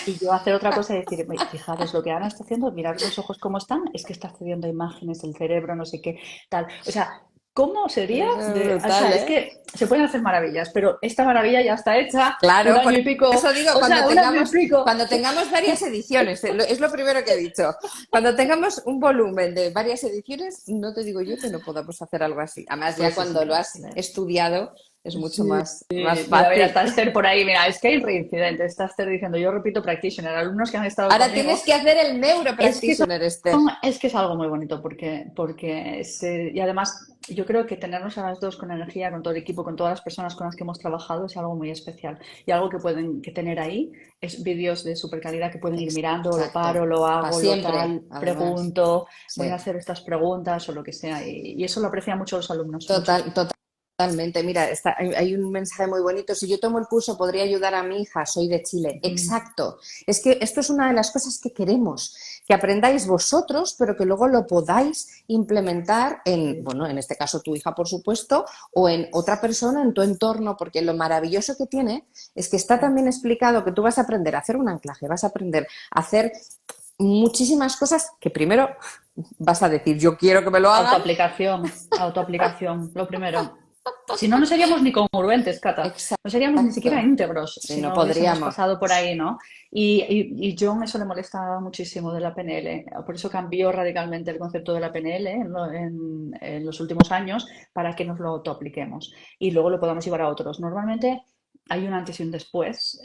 Y yo hacer otra cosa y decir, fijaros lo que Ana está haciendo, mirar los ojos cómo están, es que está accediendo a imágenes del cerebro, no sé qué, tal. O sea, ¿cómo sería
Eso es
de, o sea,
brutal,
es
¿eh?
que se pueden hacer maravillas, pero esta maravilla ya está hecha un
Claro, por
año y pico,
eso digo,
o sea, un año y pico.
cuando tengamos varias ediciones, es lo primero que he dicho. Cuando tengamos un volumen de varias ediciones, no te digo yo que no podamos hacer algo así. Además,
Pues
ya
es
cuando lo has
increíble.
estudiado, es mucho
Sí,
más
mira,
fácil.
está Esther por ahí, mira, es que hay reincidente, está Esther diciendo, yo repito practitioner, alumnos que han estado
Ahora
conmigo,
tienes que hacer el
es que
neuropractitioner, Esther.
es que es algo muy bonito porque y además yo creo que tenernos a las dos con energía, con todo el equipo, con todas las personas con las que hemos trabajado es algo muy especial y algo que pueden que tener ahí es vídeos de super calidad que pueden ir mirando, lo paro,
Exacto.
lo
Para
hago, lo
siempre,
tal,
además.
pregunto, voy a
Sí.
hacer estas preguntas o lo que sea y eso lo aprecian mucho los alumnos, mucho.
Totalmente. Mira, hay un mensaje muy bonito. Si yo tomo el pulso, podría ayudar a mi hija. Soy de Chile.
Ujú.
Exacto. Es que esto es una de las cosas que queremos, que aprendáis vosotros, pero que luego lo podáis implementar en,
Sí.
bueno, en este caso tu hija, por supuesto, o en otra persona en tu entorno, porque lo maravilloso que tiene es que está también explicado que tú vas a aprender a hacer un anclaje, vas a aprender a hacer muchísimas cosas que primero vas a decir, yo quiero que me lo hagan.
Autoaplicación, lo primero. Si no, no seríamos ni congruentes, Cata. No seríamos ni siquiera
Exacto.
íntegros
Si
si
no
no hubiésemos
podríamos.
pasado por ahí, ¿no? Y John eso le molestaba muchísimo de la PNL. Por eso cambió radicalmente el concepto de la PNL en los últimos años para que nos lo autoapliquemos y luego lo podamos llevar a otros. Normalmente hay un antes y un después,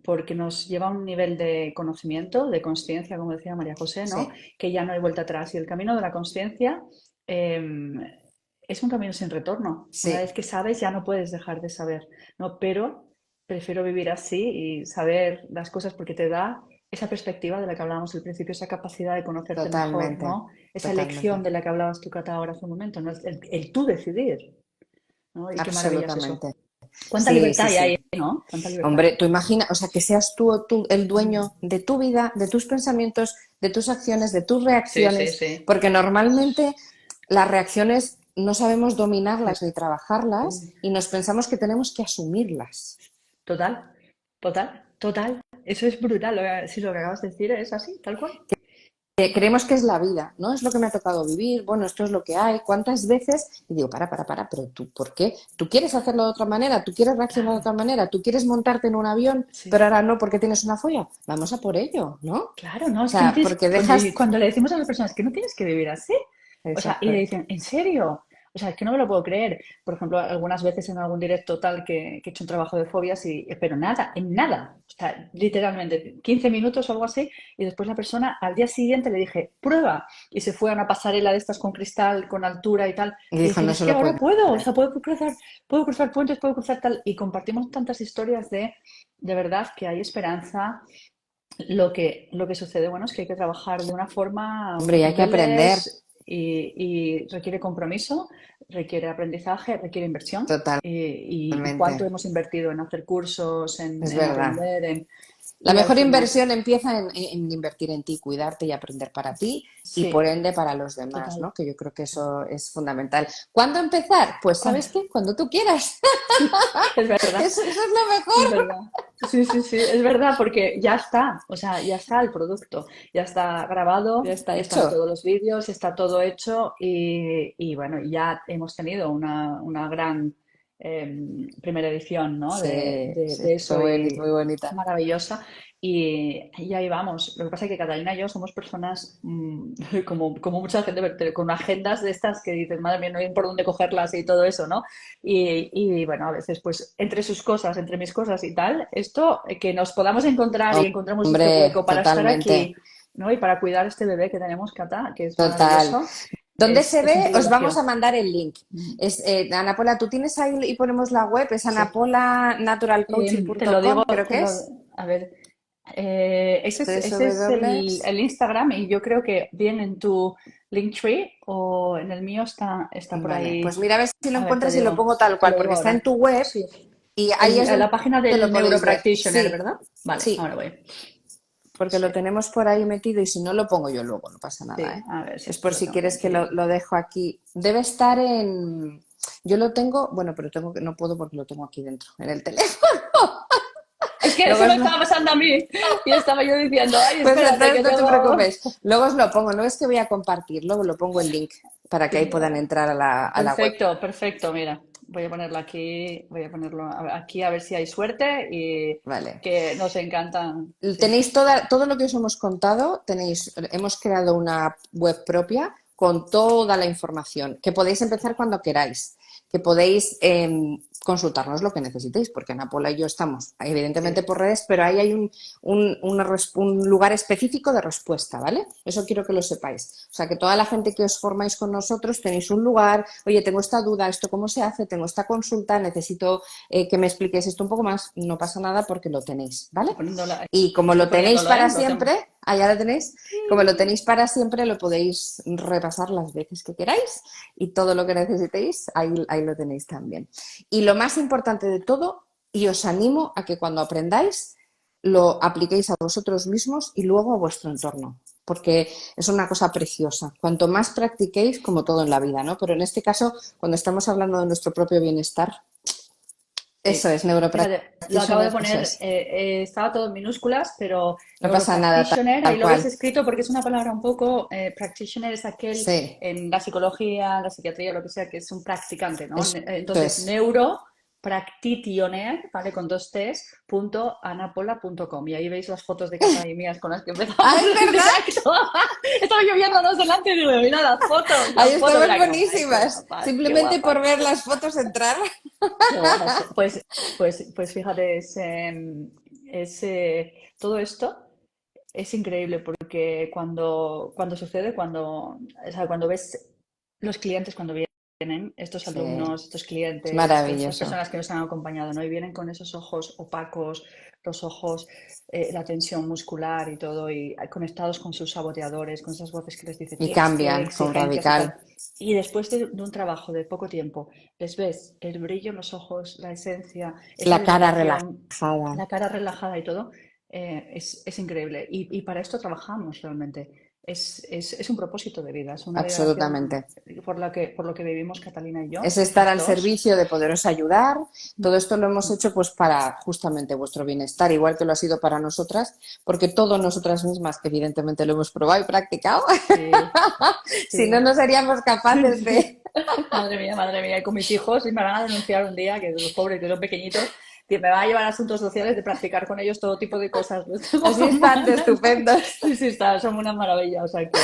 porque nos lleva a un nivel de conocimiento, de conciencia, como decía María José, ¿no?
Sí,
Que ya no hay vuelta atrás. Y el camino de la conciencia es un camino sin retorno. Una
sí,
vez que sabes, ya no puedes dejar de saber, ¿no? Pero prefiero vivir así y saber las cosas porque te da esa perspectiva de la que hablábamos al principio, esa capacidad de conocerte mejor,
totalmente,
¿no? Esa elección
totalmente,
de la que hablabas tú, Cata, ahora hace un momento, ¿no? El tú decidir, ¿no? Y qué maravilla es eso.
absolutamente.
¿Cuánta
Sí,
libertad
sí,
hay
sí.
ahí, ¿no? ¿Cuánta libertad?
Hombre, tú imagina, o sea, que seas tú el
Mm.
dueño de tu vida, de tus pensamientos, de tus acciones, de tus
Sí, sí,
reacciones,
sí.
porque normalmente las reacciones no sabemos dominarlas ni trabajarlas y nos pensamos que tenemos que asumirlas.
Total, total, total. Eso es brutal. Si lo que acabas de decir es así, tal cual.
Creemos que es la vida, ¿no? Es lo que me ha tocado vivir, bueno, esto es lo que hay. ¿Cuántas veces? Y digo, pero tú, ¿por qué? ¿Tú quieres hacerlo de otra manera? ¿Tú quieres reaccionar de
Claro,
otra manera? ¿Tú quieres montarte en un avión, pero
sí.
ahora no porque tienes una folla? Vamos a por ello, ¿no? O
Claro, no, es que no
sea,
tienes,
porque
y
dejas...
cuando le decimos a las personas que no tienes que vivir así, o sea, y le
Exacto.
dicen, ¿en serio? O sea, es que no me lo puedo creer. Por ejemplo, algunas veces en algún directo tal que he hecho un trabajo de fobias, pero nada, en nada. O sea, literalmente 15 minutos o algo así, y después la persona al día siguiente le dije, prueba, y se fue a una pasarela de estas con cristal, con altura y tal,
Y
y
dijo,
dice,
no
es
se
que
lo
ahora
puede
puedo, o
creer.
sea, puedo cruzar puentes, puedo cruzar tal, y compartimos tantas historias de verdad que hay esperanza. Lo que sucede, bueno, es que hay que trabajar de una forma, a
Hombre,
unos
y hay que aprender.
niveles y requiere compromiso, requiere aprendizaje, requiere inversión. Y cuánto
Totalmente.
hemos invertido en hacer cursos, en,
Es
en
verdad.
aprender,
La
y al
mejor
final,
inversión empieza en invertir en ti, cuidarte y aprender para ti y por
sí,
ende para los demás,
total.
¿no? Que yo creo que eso es fundamental. ¿Cuándo empezar? Pues
¿Cuándo?
¿sabes qué? Cuando tú quieras.
Sí, es verdad.
Eso es lo
Es
mejor.
verdad. Sí, sí, sí, es verdad, porque ya está, o sea, ya está el producto, ya está
Ya
grabado,
está
están
hecho.
todos los vídeos, está todo hecho y bueno, ya hemos tenido una gran primera edición, ¿no? de,
Sí,
de-
sí,
de
fue
eso y
muy bonita.
maravillosa. Y ahí vamos. Lo que pasa es que Catalina y yo somos personas, como mucha gente, pero con agendas de estas que dices, madre mía, no hay por dónde cogerlas y todo eso, ¿no? Y bueno, a veces, pues, entre sus cosas, entre mis cosas y tal, esto, que nos podamos encontrar y encontremos este
Hombre,
hueco para estar
totalmente.
aquí, ¿no? Y para cuidar este bebé que tenemos, Cata, que es
Total.
maravilloso,
¿Dónde se
es un
ve? Os vamos a
privilegio.
mandar el link. Es, Ana Paula, ¿tú tienes ahí y ponemos la web? Es
Sí. Te lo digo,
anapolanaturalcoaching.com, creo que es.
a ver, ese es, ese es
www.
el Instagram y yo creo que bien en tu Linktree o en el mío está por
Vale, pues
ahí.
mira a ver si lo
A ver,
encuentras y lo pongo tal
te
cual,
lo digo
porque está en
ahora.
tu web
Sí,
y ahí es donde
la página
lo
del
podéis ver.
neuropractitioner,
Sí,
¿verdad? Vale, ahora
sí,
voy.
porque
Sí,
lo tenemos por ahí metido y si no lo pongo yo luego, no pasa nada,
sí,
¿eh?
a ver si
Es
esto
por
lo
si
tengo yo
quieres que
aquí.
lo dejo aquí. Debe estar en... Yo lo tengo, bueno, pero tengo que no puedo porque lo tengo aquí dentro, en el teléfono.
Es que
Luego
eso me
os lo...
estaba pasando a mí y estaba yo diciendo, ay,
Pues
espérate,
entonces
que
no te
tengo...
preocupes. Luego os lo pongo. No es que voy a compartir, luego lo pongo el link para que ahí puedan
Genial.
entrar a la web.
Perfecto, perfecto. Mira, voy a ponerlo aquí, voy a ponerlo aquí a ver si hay suerte y
Vale.
que nos encantan. Sí, sí.
Tenéis todo lo que os hemos contado, hemos creado una web propia con toda la información, que podéis empezar cuando queráis, que podéis consultarnos lo que necesitéis, porque Ana Paula y yo estamos, evidentemente,
Sí.
por redes, pero ahí hay un lugar específico de respuesta, ¿vale? Eso quiero que lo sepáis. O sea, que toda la gente que os formáis con nosotros tenéis un lugar, oye, tengo esta duda, esto cómo se hace, tengo esta consulta, necesito que me expliquéis esto un poco más, no pasa nada porque lo tenéis, ¿vale? Y como
Estoy
lo tenéis
poniéndolo, ¿eh?
para
Lo tengo.
siempre, allá lo tenéis, como lo tenéis para siempre, lo podéis repasar las veces que queráis y todo lo que necesitéis, ahí lo tenéis también. Y lo más importante de todo, y os animo a que cuando aprendáis, lo apliquéis a vosotros mismos y luego a vuestro entorno, porque es una cosa preciosa. Cuanto más practiquéis, como todo en la vida, ¿no? Pero en este caso, cuando estamos hablando de nuestro propio bienestar, eso
Sí.
es,
Fíjate, lo acabo de
neuropractitioner, eso
poner,
es.
estaba todo en minúsculas, pero
No pasa nada,
neuropractitioner, ahí
tal
lo ves
cual.
escrito porque es una palabra un poco, practitioner es aquel
Sí,
en la psicología, la psiquiatría, lo que sea, que es un practicante, ¿no?
eso
Entonces,
es.
neuro. practitioner, ¿vale? Con 2 T's, .anapola.com. Y ahí veis las fotos de Cata y mías con las que
¡Ah,
empezamos
es
el
verdad!
directo. Estaba yo viéndonos delante y digo, mira
Ahí
las fotos de
estaban
la cama. Ay,
buenísimas.
qué
Simplemente por
guapas.
ver las fotos entrar.
Qué guapas. Pues fíjate, todo esto es increíble porque cuando sucede, o sea, cuando ves los clientes cuando vienen, estos
Sí,
alumnos, estos
es
clientes, estas
maravilloso.
personas que nos han acompañado, ¿no? Y vienen con esos ojos opacos, los ojos, la tensión muscular y todo, y conectados con sus saboteadores, con esas voces que les dicen
Y
tienes que,
cambian con
exigencias y tal.
radical.
Y después de un trabajo de poco tiempo, les ves el brillo en los ojos, la esencia, esa
La cara
liberación,
relajada.
la cara relajada y todo, es increíble. Y para esto trabajamos realmente. Es un propósito de vida, es una liberación
Absolutamente.
por lo que vivimos Catalina y yo,
Es estar
las
al
dos.
servicio de poderos ayudar. Todo esto lo hemos hecho pues para justamente vuestro bienestar, igual que lo ha sido para nosotras, porque todo nosotras mismas, que evidentemente lo hemos probado y practicado,
Sí,
si no,
sí.
no seríamos capaces de...
Madre mía, madre mía. Y con mis hijos y me van a denunciar un día, que los pobres, que son pequeñitos, que me van a llevar a asuntos sociales de practicar con ellos todo tipo de cosas. Les tengo
Así están de
ganas.
estupendos.
Sí, sí, está, son una maravilla. O sea que...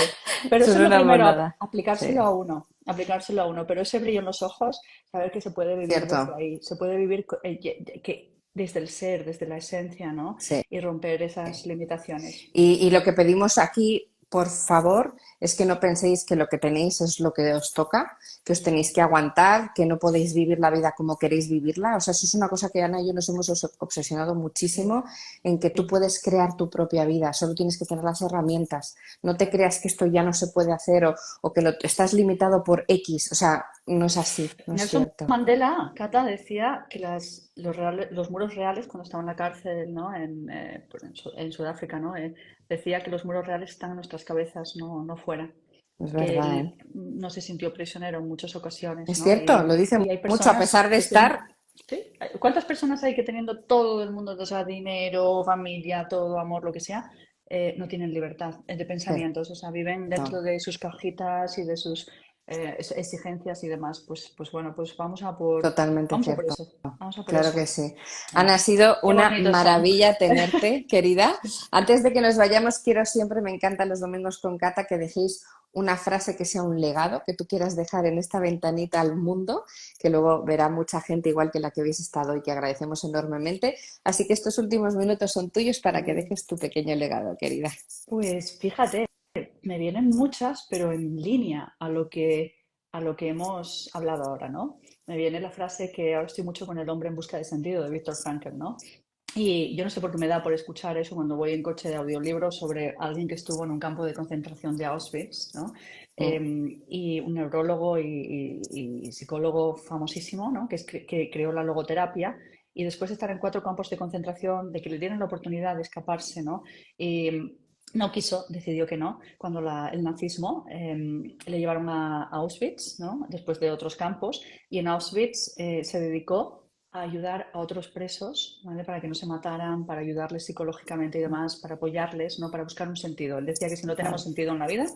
Pero
Eso
eso
es
es lo
una
primero,
monada.
aplicárselo
Sí,
a uno, aplicárselo a uno. Pero ese brillo en los ojos, saber que se puede vivir desde
cierto.
ahí, se puede vivir desde el ser, desde la esencia, ¿no?
Sí.
Y romper esas limitaciones.
Y lo que pedimos aquí, por favor, es que no penséis que lo que tenéis es lo que os toca, que os tenéis que aguantar, que no podéis vivir la vida como queréis vivirla. O sea, eso es una cosa que Ana y yo nos hemos obsesionado
Sí,
muchísimo, en que tú
sí.
puedes crear tu propia vida, solo tienes que tener las herramientas. No te creas que esto ya no se puede hacer o que estás limitado por X. O sea, no es así, no es
Nelson
cierto.
Mandela, Cata, decía que los muros reales, cuando estaba en la cárcel, ¿no? En Sudáfrica, ¿no? Decía que los muros reales están en nuestras cabezas, no fuera.
Es
Que
verdad, ¿eh?
él no se sintió prisionero en muchas ocasiones,
Es
¿no?
cierto, lo dice
Y hay
mucho, a
personas
pesar de
que
estar...
tienen... ¿Sí? ¿Cuántas personas hay que teniendo todo el mundo, o sea, dinero, familia, todo, amor, lo que sea, no tienen libertad de pensamientos? O sea, viven
Cierto.
dentro de sus cajitas y de sus exigencias y demás. Pues bueno, pues
Totalmente
vamos a por
cierto.
eso, vamos a por
Claro
eso.
que sí. Ana, ha
Venga,
sido
qué
una
bonitos son.
maravilla tenerte, querida. Antes de que nos vayamos, quiero siempre, me encantan los domingos con Cata, que dejéis una frase que sea un legado que tú quieras dejar en esta ventanita al mundo, que luego verá mucha gente igual que la que habéis estado y que agradecemos enormemente. Así que estos últimos minutos son tuyos para que dejes tu pequeño legado, querida.
Pues fíjate, me vienen muchas, pero en línea a lo que hemos hablado ahora, ¿no? Me viene la frase que ahora estoy mucho con El hombre en busca de sentido de Viktor Frankl, ¿no? Y yo no sé por qué me da por escuchar eso cuando voy en coche de audiolibro sobre alguien que estuvo en un campo de concentración de Auschwitz, ¿no? Y un neurólogo y psicólogo famosísimo, ¿no? Que creó la logoterapia. Y después de estar en 4 campos de concentración, de que le dieran la oportunidad de escaparse, ¿no? Y no quiso, decidió que no, cuando el nazismo le llevaron a Auschwitz, ¿no? Después de otros campos, y en Auschwitz se dedicó a ayudar a otros presos, ¿vale? Para que no se mataran, para ayudarles psicológicamente y demás, para apoyarles, ¿no? Para buscar un sentido. Él decía que si no tenemos
Claro.
sentido en la vida,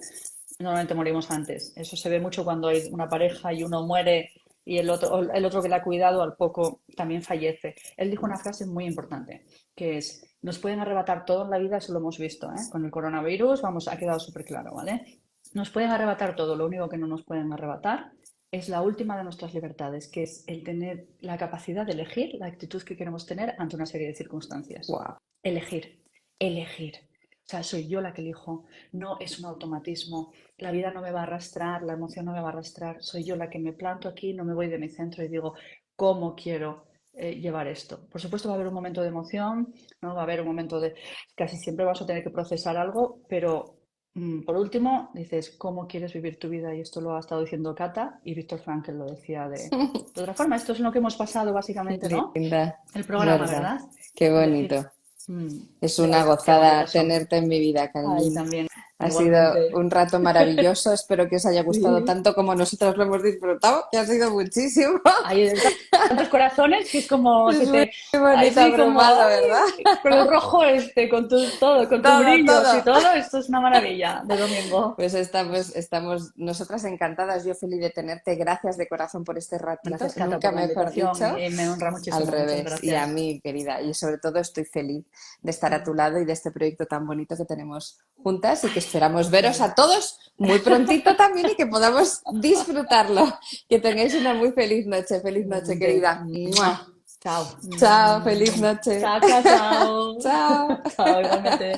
normalmente morimos antes. Eso se ve mucho cuando hay una pareja y uno muere y el otro que le ha cuidado al poco también fallece. Él dijo una frase muy importante, que es, nos pueden arrebatar todo en la vida, eso lo hemos visto, ¿eh? Con el coronavirus, vamos, ha quedado súper claro, ¿vale? Nos pueden arrebatar todo, lo único que no nos pueden arrebatar es la última de nuestras libertades, que es el tener la capacidad de elegir la actitud que queremos tener ante una serie de circunstancias.
Wow.
Elegir, elegir. O sea, soy yo la que elijo, no es un automatismo. La vida no me va a arrastrar, la emoción no me va a arrastrar. Soy yo la que me planto aquí, no me voy de mi centro y digo, ¿cómo quiero llevar esto? Por supuesto va a haber un momento de emoción, ¿no? Va a haber un momento de... Casi siempre vas a tener que procesar algo, pero por último, dices, ¿cómo quieres vivir tu vida? Y esto lo ha estado diciendo Cata y Víctor Frankl lo decía de otra forma. Esto es lo que hemos pasado
Qué
básicamente, ¿no?
linda.
El
Es
programa,
verdad.
¿verdad?
Qué
Elegir.
bonito.
Mm,
Es
ya
una
ves, qué
gozada
bonitas son.
tenerte en mi vida,
Ahí
cariñín.
también.
Ha sido
Igualmente.
un rato maravilloso. Espero que os haya gustado
Sí.
tanto como nosotros lo hemos disfrutado, que ha sido muchísimo.
Hay tantos corazones que es como
Es
se
muy
te,
bonito
así como,
agrupado, ¿verdad?
ay, con el rojo con tu todo, con tus
Todo,
brillos y
todo.
todo, esto es una maravilla de domingo.
Pues estamos nosotras encantadas, yo feliz de tenerte. Gracias de corazón por este ratito,
Gracias, Cata,
nunca
por la
mejor
invitación.
dicho.
Me honra
Al
muchísimo. Muchas
revés, y a
gracias.
mí, querida, y sobre todo estoy feliz de estar a tu lado y de este proyecto tan bonito que tenemos juntas y que esperamos veros
Sí.
a todos muy prontito también y que podamos disfrutarlo. Que tengáis una muy feliz noche,
Igualmente.
querida. ¡Mua!
Mua. Chao.
Chao, feliz noche.
Chao, chao, chao.
Chao.
Chao, igualmente.